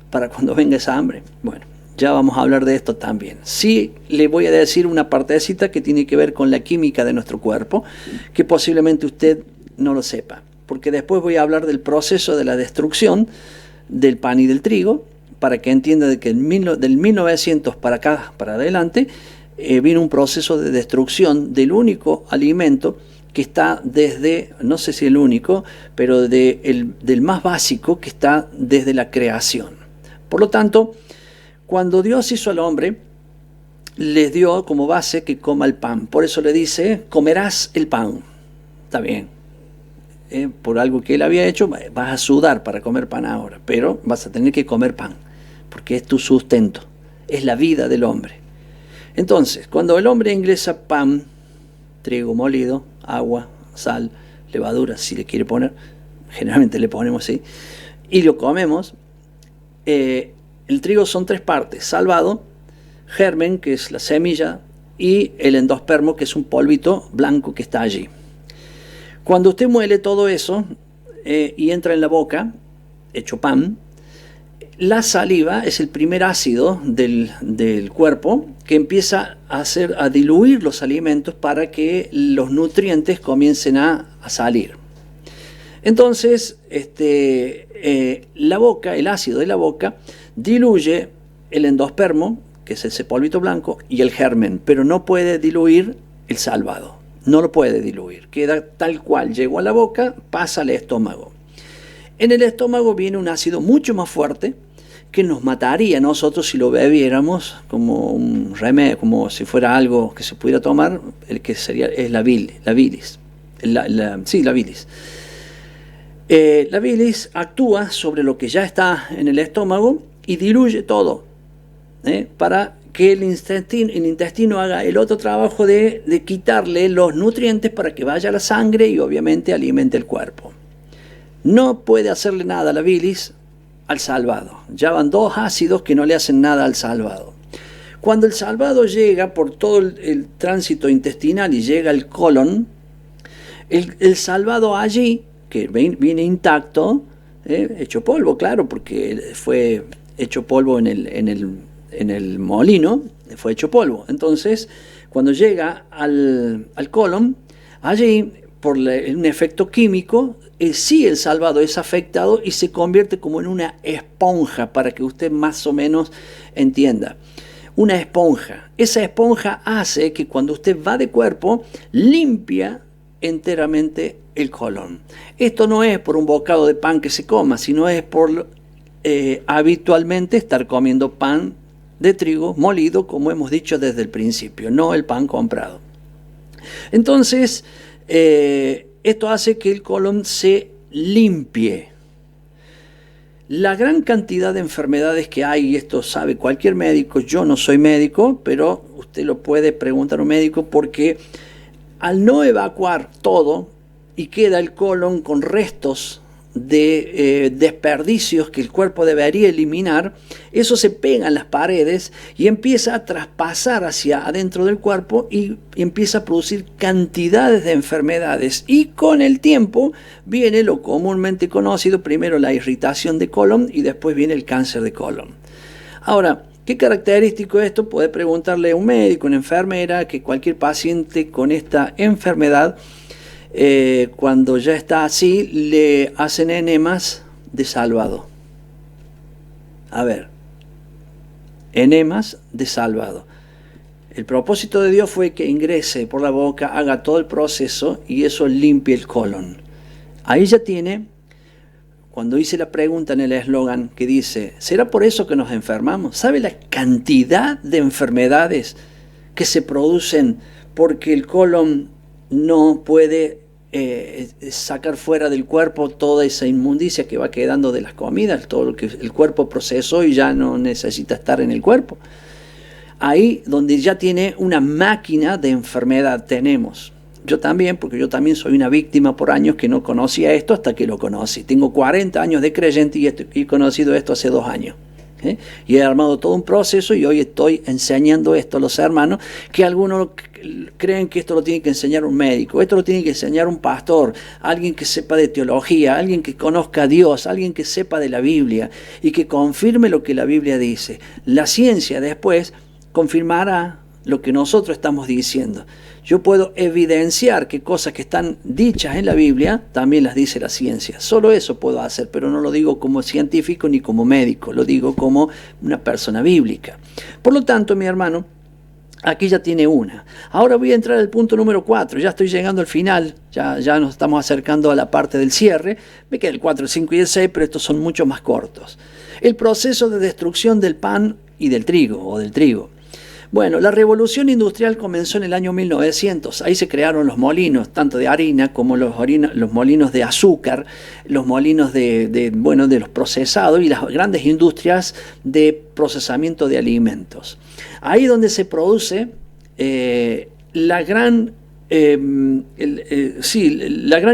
para cuando venga esa hambre? Bueno, ya vamos a hablar de esto también. Sí, le voy a decir una partecita que tiene que ver con la química de nuestro cuerpo, que posiblemente usted no lo sepa, porque después voy a hablar del proceso de la destrucción del pan y del trigo, para que entienda de que del 1900 para acá, para adelante, vino un proceso de destrucción del único alimento que está desde, no sé si el único, pero del más básico, que está desde la creación. Por lo tanto, cuando Dios hizo al hombre, les dio como base que coma el pan. Por eso le dice, comerás el pan. Está bien. Por algo que él había hecho, vas a sudar para comer pan ahora, pero vas a tener que comer pan, porque es tu sustento, es la vida del hombre. Entonces, cuando el hombre ingresa pan, trigo molido, agua, sal, levadura, si le quiere poner, generalmente le ponemos así, y lo comemos, el trigo son 3 partes: salvado, germen, que es la semilla, y el endospermo, que es un polvito blanco que está allí. Cuando usted muele todo eso y entra en la boca, hecho pan, la saliva es el primer ácido del cuerpo que empieza a diluir los alimentos para que los nutrientes comiencen a salir. Entonces, la boca, el ácido de la boca, diluye el endospermo, que es ese polvito blanco, y el germen, pero no puede diluir el salvado. No lo puede diluir, queda tal cual, llegó a la boca, pasa al estómago. En el estómago viene un ácido mucho más fuerte que nos mataría a nosotros si lo bebiéramos como un remedio, como si fuera algo que se pudiera tomar, el que es la bilis. La bilis. La bilis actúa sobre lo que ya está en el estómago y diluye todo, para que el intestino haga el otro trabajo de quitarle los nutrientes para que vaya a la sangre y obviamente alimente el cuerpo. No puede hacerle nada la bilis al salvado. Ya van 2 ácidos que no le hacen nada al salvado. Cuando el salvado llega por todo el tránsito intestinal y llega al colon, el salvado allí, que viene intacto, hecho polvo, claro, porque fue hecho polvo en el molino, fue hecho polvo. Entonces, cuando llega al colon, allí, por un efecto químico, sí, el salvado es afectado y se convierte como en una esponja, para que usted más o menos entienda. Una esponja. Esa esponja hace que cuando usted va de cuerpo, limpia enteramente el colon. Esto no es por un bocado de pan que se coma, sino es por habitualmente estar comiendo pan de trigo molido, como hemos dicho desde el principio, no el pan comprado. Entonces, esto hace que el colon se limpie. La gran cantidad de enfermedades que hay, y esto sabe cualquier médico, yo no soy médico, pero usted lo puede preguntar a un médico, porque al no evacuar todo y queda el colon con restos de desperdicios que el cuerpo debería eliminar, eso se pega en las paredes y empieza a traspasar hacia adentro del cuerpo y empieza a producir cantidades de enfermedades, y con el tiempo viene lo comúnmente conocido, primero la irritación de colon y después viene el cáncer de colon. Ahora, ¿qué característico es esto? Puede preguntarle a un médico, una enfermera, que cualquier paciente con esta enfermedad, cuando ya está así, le hacen enemas de salvado. A ver, enemas de salvado. El propósito de Dios fue que ingrese por la boca, haga todo el proceso y eso limpie el colon. Ahí ya tiene, cuando hice la pregunta en el eslogan que dice, ¿será por eso que nos enfermamos? ¿Sabe la cantidad de enfermedades que se producen porque el colon no puede sacar fuera del cuerpo toda esa inmundicia que va quedando de las comidas, todo lo que el cuerpo procesó y ya no necesita estar en el cuerpo. Ahí donde ya tiene una máquina de enfermedad tenemos. Yo también, porque yo también soy una víctima por años que no conocía esto hasta que lo conocí. Tengo 40 años de creyente y he conocido esto hace 2 años. Y he armado todo un proceso y hoy estoy enseñando esto a los hermanos, que algunos creen que esto lo tiene que enseñar un médico, esto lo tiene que enseñar un pastor, alguien que sepa de teología, alguien que conozca a Dios, alguien que sepa de la Biblia y que confirme lo que la Biblia dice. La ciencia después confirmará lo que nosotros estamos diciendo. Yo puedo evidenciar que cosas que están dichas en la Biblia también las dice la ciencia. Solo eso puedo hacer, pero no lo digo como científico ni como médico, lo digo como una persona bíblica. Por lo tanto, mi hermano, aquí ya tiene una. Ahora voy a entrar al punto número 4. Ya estoy llegando al final, ya nos estamos acercando a la parte del cierre. Me queda el 4, el 5 y el 6, pero estos son mucho más cortos. El proceso de destrucción del pan y del trigo, o del trigo. Bueno, la revolución industrial comenzó en el año 1900. Ahí se crearon los molinos, tanto de harina como los molinos de azúcar, los molinos de los procesados y las grandes industrias de procesamiento de alimentos. Ahí donde se produce la gran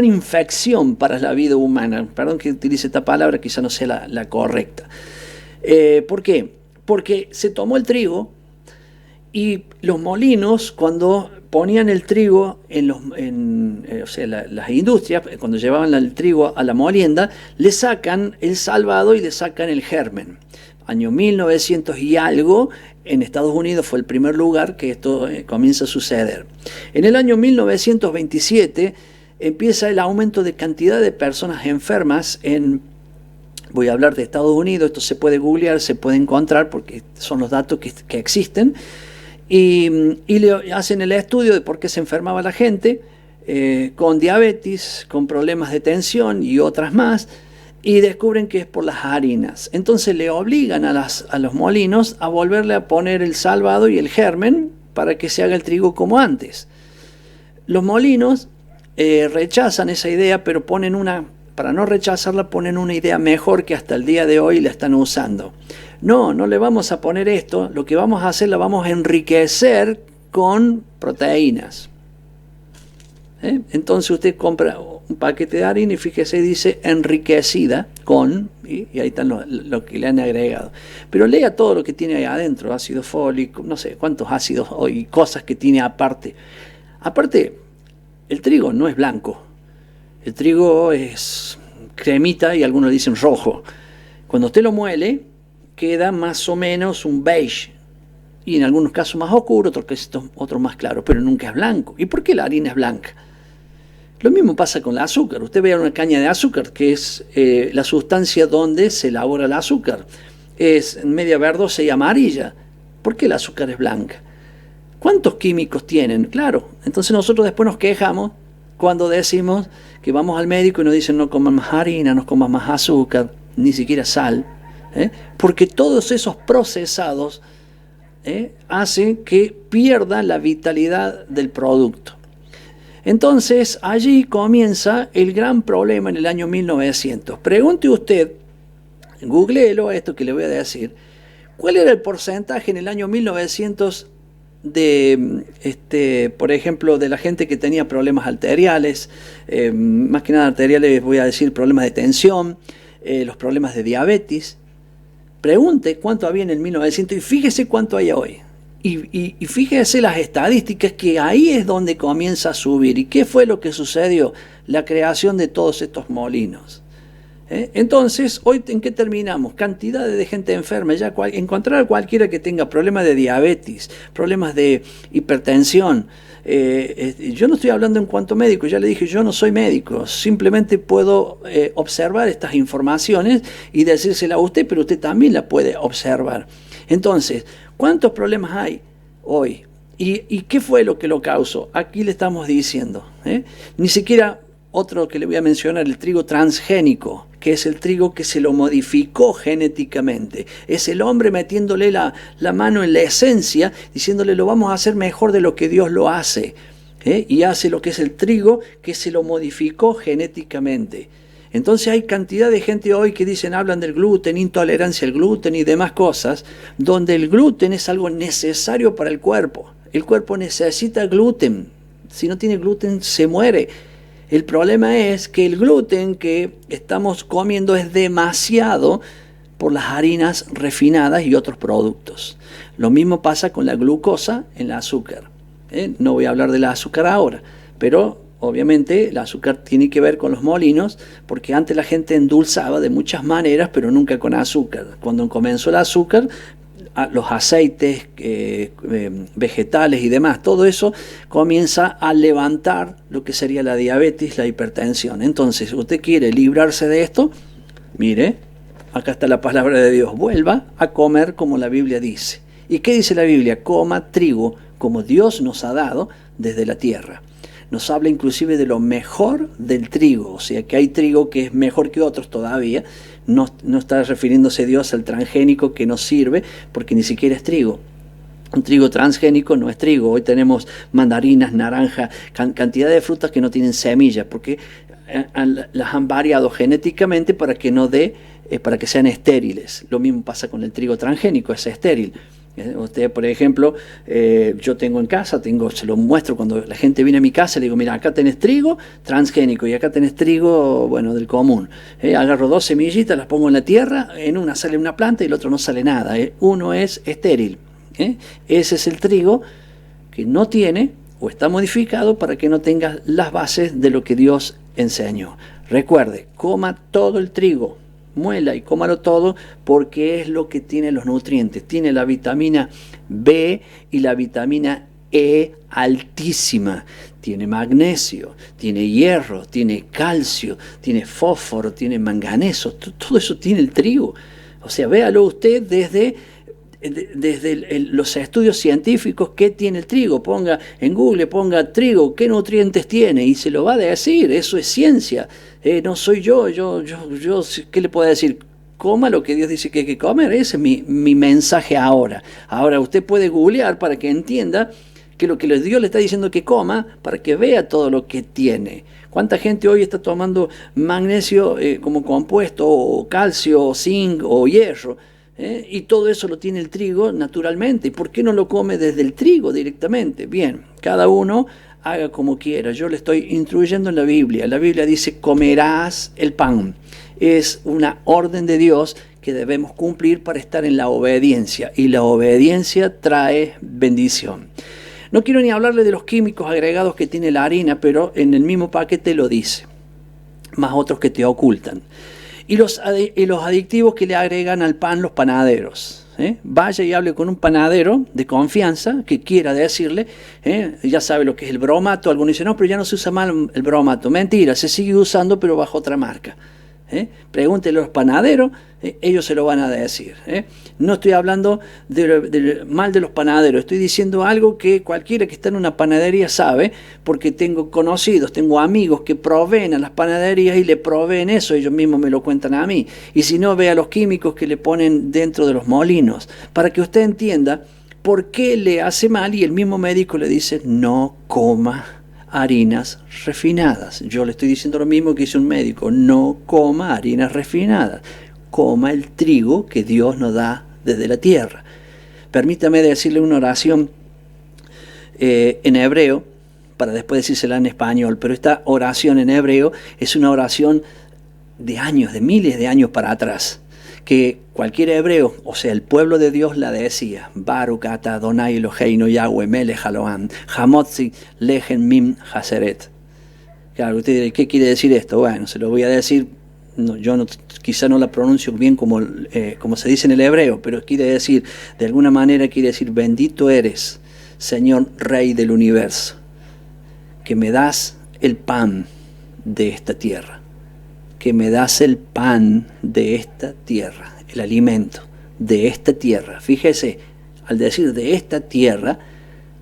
infección para la vida humana. Perdón que utilice esta palabra, quizá no sea la correcta. ¿Por qué? Porque se tomó el trigo y los molinos, cuando ponían el trigo las industrias, cuando llevaban el trigo a la molienda, le sacan el salvado y le sacan el germen. Año 1900 y algo, en Estados Unidos fue el primer lugar que esto comienza a suceder. En el año 1927 empieza el aumento de cantidad de personas enfermas voy a hablar de Estados Unidos, esto se puede googlear, se puede encontrar porque son los datos que existen. Y le hacen el estudio de por qué se enfermaba la gente con diabetes, con problemas de tensión y otras más, y descubren que es por las harinas. Entonces le obligan a los molinos a volverle a poner el salvado y el germen para que se haga el trigo como antes. Los molinos rechazan esa idea, pero para no rechazarla, ponen una idea mejor que hasta el día de hoy la están usando. No le vamos a poner esto, lo que vamos a hacer, la vamos a enriquecer con proteínas. Entonces usted compra un paquete de harina y fíjese, dice enriquecida con, y ahí están lo que le han agregado. Pero lea todo lo que tiene ahí adentro, ácido fólico, no sé cuántos ácidos y cosas que tiene aparte. Aparte, el trigo no es blanco, el trigo es cremita y algunos dicen rojo. Cuando usted lo muele, queda más o menos un beige, y en algunos casos más oscuro, otros más claro, pero nunca es blanco. ¿Y por qué la harina es blanca? Lo mismo pasa con el azúcar. Usted ve una caña de azúcar, que es la sustancia donde se elabora el azúcar. Es media verdosa y amarilla. ¿Por qué el azúcar es blanca? ¿Cuántos químicos tienen? Claro, entonces nosotros después nos quejamos cuando decimos que vamos al médico y nos dicen no comas más harina, no comas más azúcar, ni siquiera sal. Porque todos esos procesados hacen que pierda la vitalidad del producto. Entonces allí comienza el gran problema en el año 1900. Pregunte usted, googleelo esto que le voy a decir, ¿cuál era el porcentaje en el año 1900 por ejemplo, de la gente que tenía problemas arteriales, más que nada arteriales, voy a decir problemas de tensión, los problemas de diabetes? Pregunte cuánto había en el 1900 y fíjese cuánto hay hoy. Y fíjese las estadísticas, que ahí es donde comienza a subir. ¿Y qué fue lo que sucedió? La creación de todos estos molinos. Entonces, hoy ¿en qué terminamos? Cantidades de gente enferma. Ya encontrar a cualquiera que tenga problemas de diabetes, problemas de hipertensión. Yo no estoy hablando en cuanto médico, ya le dije, yo no soy médico, simplemente puedo observar estas informaciones y decírsela a usted, pero usted también la puede observar. Entonces, ¿cuántos problemas hay hoy? ¿Y qué fue lo que lo causó? Aquí le estamos diciendo. Ni siquiera otro que le voy a mencionar, el trigo transgénico, que es el trigo que se lo modificó genéticamente. Es el hombre metiéndole la mano en la esencia, diciéndole lo vamos a hacer mejor de lo que Dios lo hace. y hace lo que es el trigo, que se lo modificó genéticamente. Entonces hay cantidad de gente hoy que hablan del gluten, intolerancia al gluten y demás cosas, donde el gluten es algo necesario para el cuerpo. El cuerpo necesita gluten. Si no tiene gluten, se muere. El problema es que el gluten que estamos comiendo es demasiado por las harinas refinadas y otros productos. Lo mismo pasa con la glucosa en el azúcar. No voy a hablar del azúcar ahora, pero obviamente el azúcar tiene que ver con los molinos, porque antes la gente endulzaba de muchas maneras, pero nunca con azúcar. Cuando comenzó el azúcar, los aceites vegetales y demás, todo eso comienza a levantar lo que sería la diabetes, la hipertensión. Entonces, usted quiere librarse de esto, mire, acá está la palabra de Dios, vuelva a comer como la Biblia dice. ¿Y qué dice la Biblia? Coma trigo como Dios nos ha dado desde la tierra. Nos habla inclusive de lo mejor del trigo, o sea que hay trigo que es mejor que otros todavía. No está refiriéndose Dios al transgénico que nos sirve, porque ni siquiera es trigo. Un trigo transgénico no es trigo. Hoy tenemos mandarinas, naranja, cantidad de frutas que no tienen semillas, porque las han variado genéticamente para que no para que sean estériles. Lo mismo pasa con el trigo transgénico, es estéril. Usted, por ejemplo, yo tengo en casa, se lo muestro cuando la gente viene a mi casa, le digo, mira, acá tenés trigo transgénico y acá tenés trigo, bueno, del común. Agarro 2 semillitas, las pongo en la tierra, en una sale una planta y el otro no sale nada. Uno es estéril. Ese es el trigo que no tiene o está modificado para que no tenga las bases de lo que Dios enseñó. Recuerde, coma todo el trigo. Muela y cómalo todo, porque es lo que tiene los nutrientes. Tiene la vitamina B y la vitamina E altísima. Tiene magnesio, tiene hierro, tiene calcio, tiene fósforo, tiene manganeso. Todo eso tiene el trigo. O sea, véalo usted desde los estudios científicos. ¿Qué tiene el trigo? Ponga en Google, ponga trigo, ¿qué nutrientes tiene? Y se lo va a decir. Eso es ciencia. No soy yo, ¿qué le puedo decir? Coma lo que Dios dice que hay que comer. Ese es mi mensaje ahora. Ahora usted puede googlear para que entienda que lo que Dios le está diciendo que coma, para que vea todo lo que tiene. ¿Cuánta gente hoy está tomando magnesio como compuesto, o calcio, o zinc, o hierro? Y todo eso lo tiene el trigo naturalmente. ¿Por qué no lo come desde el trigo directamente? Bien, cada uno haga como quiera. Yo le estoy instruyendo en la Biblia. La Biblia dice, comerás el pan. Es una orden de Dios que debemos cumplir para estar en la obediencia. Y la obediencia trae bendición. No quiero ni hablarle de los químicos agregados que tiene la harina, pero en el mismo paquete lo dice. Más otros que te ocultan. Y los adictivos que le agregan al pan los panaderos. Vaya y hable con un panadero de confianza que quiera decirle, ya sabe lo que es el bromato. Algunos dicen, no, pero ya no se usa mal el bromato. Mentira, se sigue usando, pero bajo otra marca. Pregúntele a los panaderos, ellos se lo van a decir. No estoy hablando mal de los panaderos, estoy diciendo algo que cualquiera que está en una panadería sabe, porque tengo conocidos, tengo amigos que proveen a las panaderías y le proveen eso, ellos mismos me lo cuentan a mí. Y si no, vea los químicos que le ponen dentro de los molinos, para que usted entienda por qué le hace mal, y el mismo médico le dice, no coma harinas refinadas. Yo le estoy diciendo lo mismo que dice un médico, no coma harinas refinadas, coma el trigo que Dios nos da desde la tierra. Permítame decirle una oración en hebreo, para después decírsela en español, pero esta oración en hebreo es una oración de años, de miles de años para atrás, que cualquier hebreo, o sea, el pueblo de Dios la decía, Baruch ata Adonai Eloheinu Yahweh melech haolam, Hamotzi lechen mim haseret. Claro, usted dirá, ¿qué quiere decir esto? Bueno, se lo voy a decir, quizá no la pronuncio bien como se dice en el hebreo, pero quiere decir, de alguna manera quiere decir, bendito eres, Señor Rey del universo, que me das el pan de esta tierra. Que me das el pan de esta tierra, el alimento de esta tierra. Fíjese, al decir de esta tierra,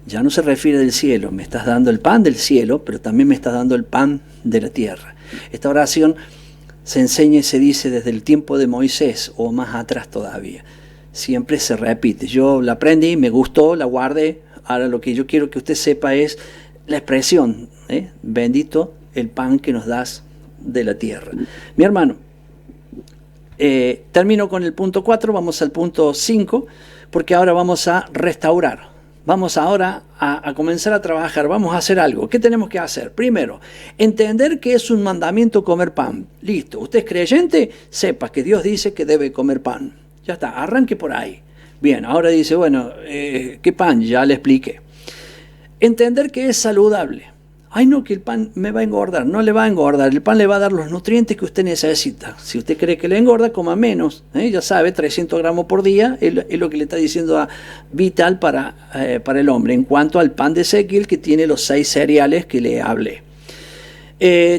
ya no se refiere del cielo. Me estás dando el pan del cielo, pero también me estás dando el pan de la tierra. Esta oración se enseña y se dice desde el tiempo de Moisés o más atrás todavía. Siempre se repite. Yo la aprendí, me gustó, la guardé. Ahora lo que yo quiero que usted sepa es la expresión, bendito el pan que nos das de la tierra. Mi hermano, termino con el punto 4, vamos al punto 5, porque ahora vamos a restaurar. Vamos ahora a comenzar a trabajar, vamos a hacer algo. ¿Qué tenemos que hacer? Primero, entender que es un mandamiento comer pan. Listo, usted es creyente, sepa que Dios dice que debe comer pan. Ya está, arranque por ahí. Bien, ahora dice, bueno, ¿qué pan? Ya le expliqué. Entender que es saludable. Ay, no, que el pan me va a engordar. No le va a engordar. El pan le va a dar los nutrientes que usted necesita. Si usted cree que le engorda, coma menos. Ya sabe, 300 gramos por día es lo que le está diciendo a Vital para el hombre. En cuanto al pan de Ezequiel, que tiene los 6 cereales que le hablé.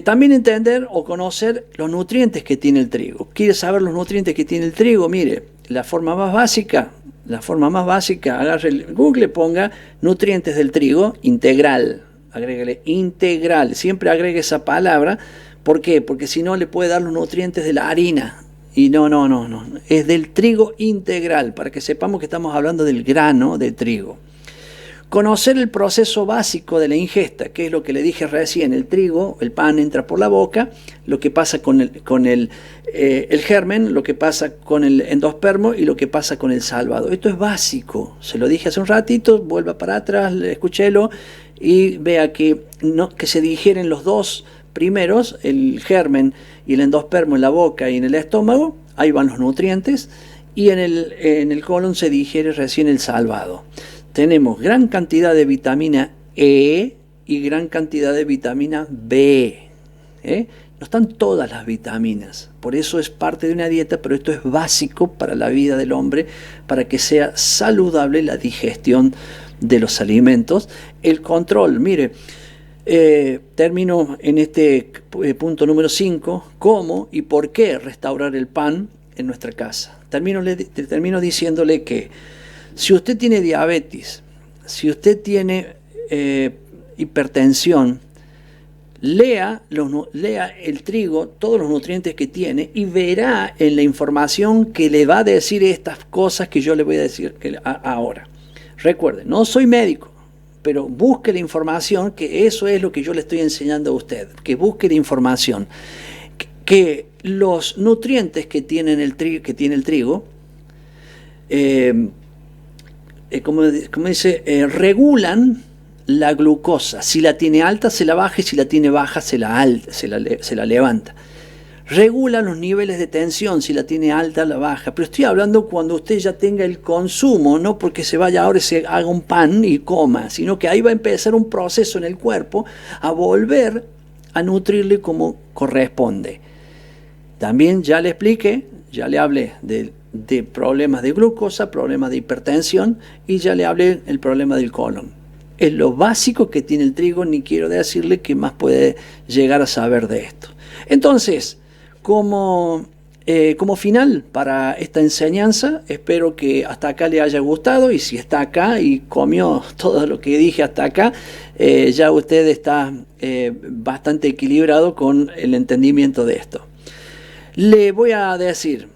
También entender o conocer los nutrientes que tiene el trigo. ¿Quiere saber los nutrientes que tiene el trigo? Mire, la forma más básica, agarre el Google, ponga nutrientes del trigo integral. Agrégale integral, siempre agregue esa palabra. ¿Por qué? Porque si no le puede dar los nutrientes de la harina. Y no, es del trigo integral, para que sepamos que estamos hablando del grano de trigo. Conocer el proceso básico de la ingesta, que es lo que le dije recién. El trigo, el pan entra por la boca, lo que pasa con el germen, lo que pasa con el endospermo y lo que pasa con el salvado. Esto es básico, se lo dije hace un ratito, vuelva para atrás, escúchelo y vea que se digieren los dos primeros, el germen y el endospermo en la boca y en el estómago, ahí van los nutrientes, y en el colon se digiere recién el salvado. Tenemos gran cantidad de vitamina E y gran cantidad de vitamina B. No están todas las vitaminas, por eso es parte de una dieta, pero esto es básico para la vida del hombre, para que sea saludable la digestión de los alimentos. El control, mire, termino en este punto número 5, cómo y por qué restaurar el pan en nuestra casa. Termino diciéndole que si usted tiene diabetes, si usted tiene hipertensión, lea el trigo, todos los nutrientes que tiene, y verá en la información que le va a decir estas cosas que yo le voy a decir ahora. Recuerde, no soy médico, pero busque la información, que eso es lo que yo le estoy enseñando a usted, que busque la información, que los nutrientes que tiene el trigo, como dice, regulan la glucosa. Si la tiene alta se la baja, y si la tiene baja se la levanta. Regula los niveles de tensión, si la tiene alta la baja. Pero estoy hablando cuando usted ya tenga el consumo, no porque se vaya ahora y se haga un pan y coma, sino que ahí va a empezar un proceso en el cuerpo a volver a nutrirle como corresponde. También ya le expliqué, ya le hablé de problemas de glucosa, problemas de hipertensión, y ya le hablé del problema del colon. Es lo básico que tiene el trigo, ni quiero decirle qué más puede llegar a saber de esto. Entonces, como final para esta enseñanza, espero que hasta acá le haya gustado, y si está acá y comió todo lo que dije hasta acá, ya usted está bastante equilibrado con el entendimiento de esto. Le voy a decir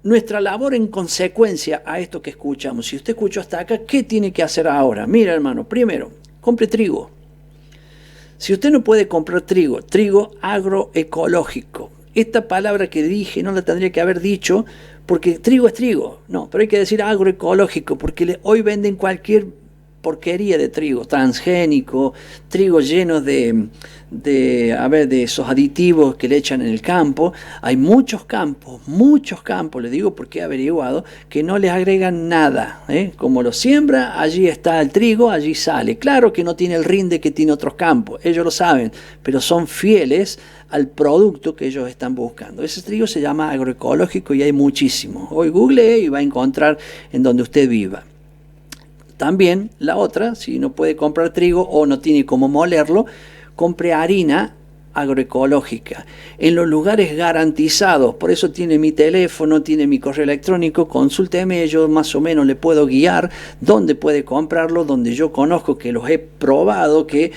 nuestra labor en consecuencia a esto que escuchamos. Si usted escuchó hasta acá, ¿qué tiene que hacer ahora? Mira, hermano, primero, compre trigo. Si usted no puede comprar trigo agroecológico. Esta palabra que dije no la tendría que haber dicho, porque trigo es trigo. No, pero hay que decir agroecológico, porque hoy venden cualquier porquería de trigo, transgénico, trigo lleno de esos aditivos que le echan en el campo. Hay muchos campos, les digo porque he averiguado, que no les agregan nada. Como lo siembra, allí está el trigo, allí sale. Claro que no tiene el rinde que tiene otros campos, ellos lo saben, pero son fieles al producto que ellos están buscando. Ese trigo se llama agroecológico y hay muchísimo. Hoy googlee y va a encontrar en donde usted viva. También la otra, si no puede comprar trigo o no tiene cómo molerlo, compre harina agroecológica en los lugares garantizados. Por eso tiene mi teléfono, tiene mi correo electrónico, consúlteme, yo más o menos le puedo guiar dónde puede comprarlo, donde yo conozco, que los he probado, que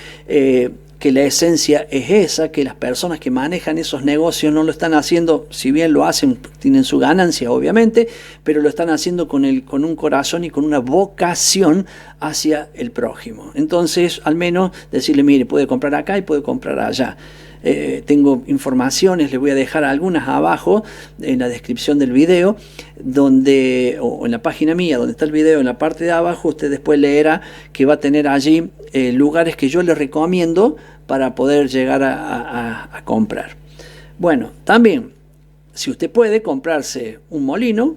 que la esencia es esa, que las personas que manejan esos negocios no lo están haciendo, si bien lo hacen, tienen su ganancia obviamente, pero lo están haciendo con un corazón y con una vocación hacia el prójimo. Entonces, al menos decirle, mire, puede comprar acá y puede comprar allá. Tengo informaciones, les voy a dejar algunas abajo en la descripción del video, o en la página mía, donde está el video, en la parte de abajo, usted después leerá que va a tener allí lugares que yo le recomiendo para poder llegar a comprar. Bueno, también, si usted puede comprarse un molino,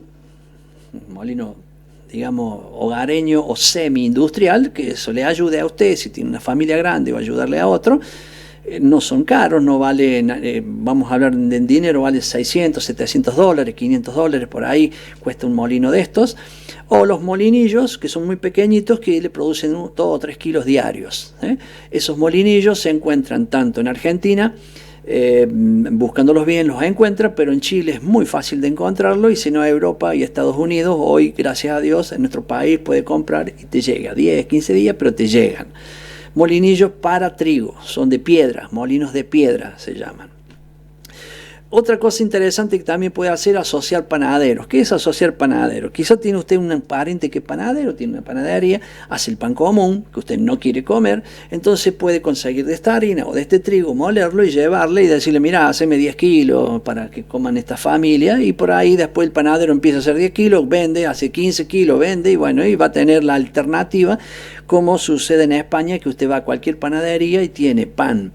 digamos, hogareño o semi-industrial, que eso le ayude a usted, si tiene una familia grande, o ayudarle a otro. No son caros, no valen, vamos a hablar en dinero, vale $600, $700, $500, por ahí cuesta un molino de estos. O los molinillos, que son muy pequeñitos, que le producen 2 o 3 kilos diarios. Esos molinillos se encuentran tanto en Argentina, buscándolos bien los encuentra, pero en Chile es muy fácil de encontrarlo, y si no, Europa y Estados Unidos, hoy, gracias a Dios, en nuestro país puede comprar y te llega, 10, 15 días, pero te llegan. Molinillos para trigo, son de piedra, molinos de piedra se llaman. Otra cosa interesante que también puede hacer, asociar panaderos. ¿Qué es asociar panaderos? Quizá tiene usted un pariente que es panadero, tiene una panadería, hace el pan común que usted no quiere comer, entonces puede conseguir de esta harina o de este trigo, molerlo y llevarle y decirle, mira, haceme 10 kilos para que coman esta familia, y por ahí después el panadero empieza a hacer 10 kilos, vende, hace 15 kilos, vende, y bueno, y va a tener la alternativa, como sucede en España, que usted va a cualquier panadería y tiene pan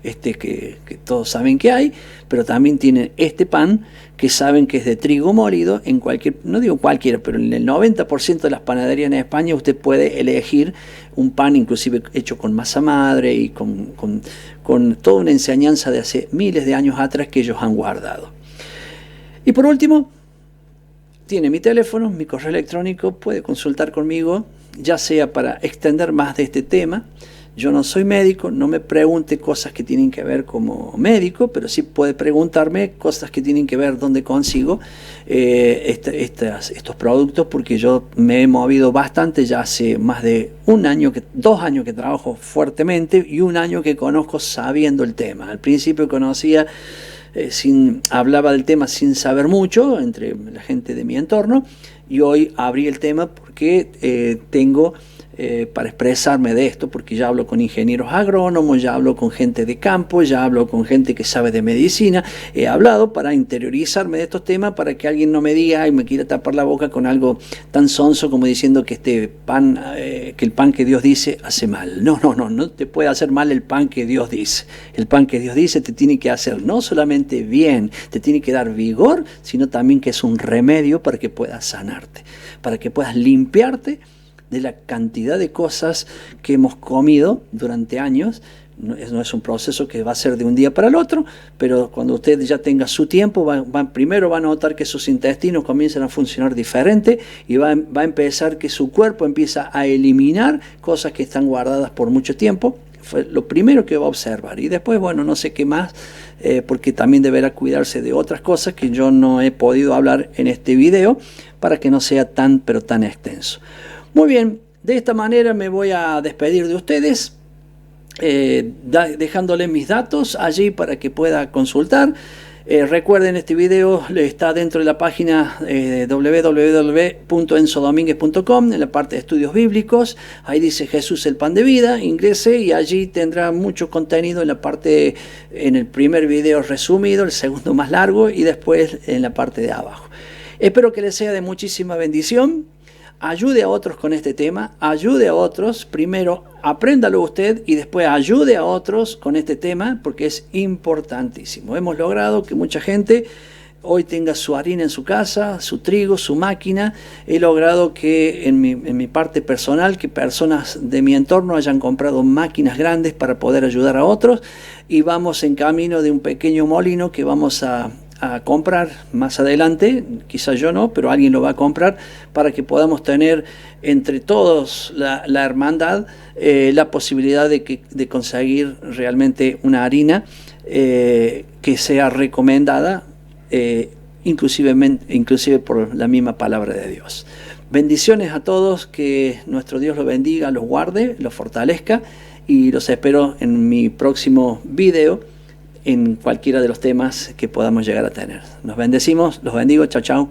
que todos saben que hay, pero también tienen este pan que saben que es de trigo molido. En cualquier, no digo cualquiera, pero en el 90% de las panaderías en España usted puede elegir un pan inclusive hecho con masa madre y con toda una enseñanza de hace miles de años atrás que ellos han guardado. Y por último, tiene mi teléfono, mi correo electrónico, puede consultar conmigo, ya sea para extender más de este tema. Yo no soy médico, no me pregunte cosas que tienen que ver como médico, pero sí puede preguntarme cosas que tienen que ver dónde consigo estos productos, porque yo me he movido bastante, ya hace más de 2 años que trabajo fuertemente y 1 año que conozco sabiendo el tema. Al principio conocía, hablaba del tema sin saber mucho entre la gente de mi entorno, y hoy abrí el tema porque tengo para expresarme de esto, porque ya hablo con ingenieros agrónomos, ya hablo con gente de campo, ya hablo con gente que sabe de medicina. He hablado para interiorizarme de estos temas, para que alguien no me diga y me quiera tapar la boca con algo tan sonso como diciendo que que el pan que Dios dice hace mal. No te puede hacer mal el pan que Dios dice. El pan que Dios dice te tiene que hacer no solamente bien, te tiene que dar vigor, sino también que es un remedio para que puedas sanarte, para que puedas limpiarte de la cantidad de cosas que hemos comido durante años. No es un proceso que va a ser de un día para el otro, pero cuando usted ya tenga su tiempo, primero va a notar que sus intestinos comienzan a funcionar diferente, y va a empezar que su cuerpo empieza a eliminar cosas que están guardadas por mucho tiempo. Fue lo primero que va a observar, y después, bueno, no sé qué más, porque también deberá cuidarse de otras cosas que yo no he podido hablar en este video, para que no sea tan extenso. Muy bien, de esta manera me voy a despedir de ustedes, dejándoles mis datos allí para que pueda consultar. Recuerden, este video está dentro de la página www.enzodominguez.com, en la parte de estudios bíblicos. Ahí dice Jesús el pan de vida, ingrese y allí tendrá mucho contenido en el primer video resumido, el segundo más largo, y después en la parte de abajo. Espero que les sea de muchísima bendición. Ayude a otros con este tema, ayude a otros, primero apréndalo usted y después ayude a otros con este tema, porque es importantísimo. Hemos logrado que mucha gente hoy tenga su harina en su casa, su trigo, su máquina. He logrado que en mi parte personal, que personas de mi entorno hayan comprado máquinas grandes para poder ayudar a otros, y vamos en camino de un pequeño molino que vamos a comprar más adelante, quizás yo no, pero alguien lo va a comprar, para que podamos tener entre todos la hermandad, la posibilidad de conseguir realmente una harina que sea recomendada, inclusive por la misma palabra de Dios. Bendiciones a todos, que nuestro Dios los bendiga, los guarde, los fortalezca y los espero en mi próximo video en cualquiera de los temas que podamos llegar a tener. Nos bendecimos, los bendigo, chao, chao.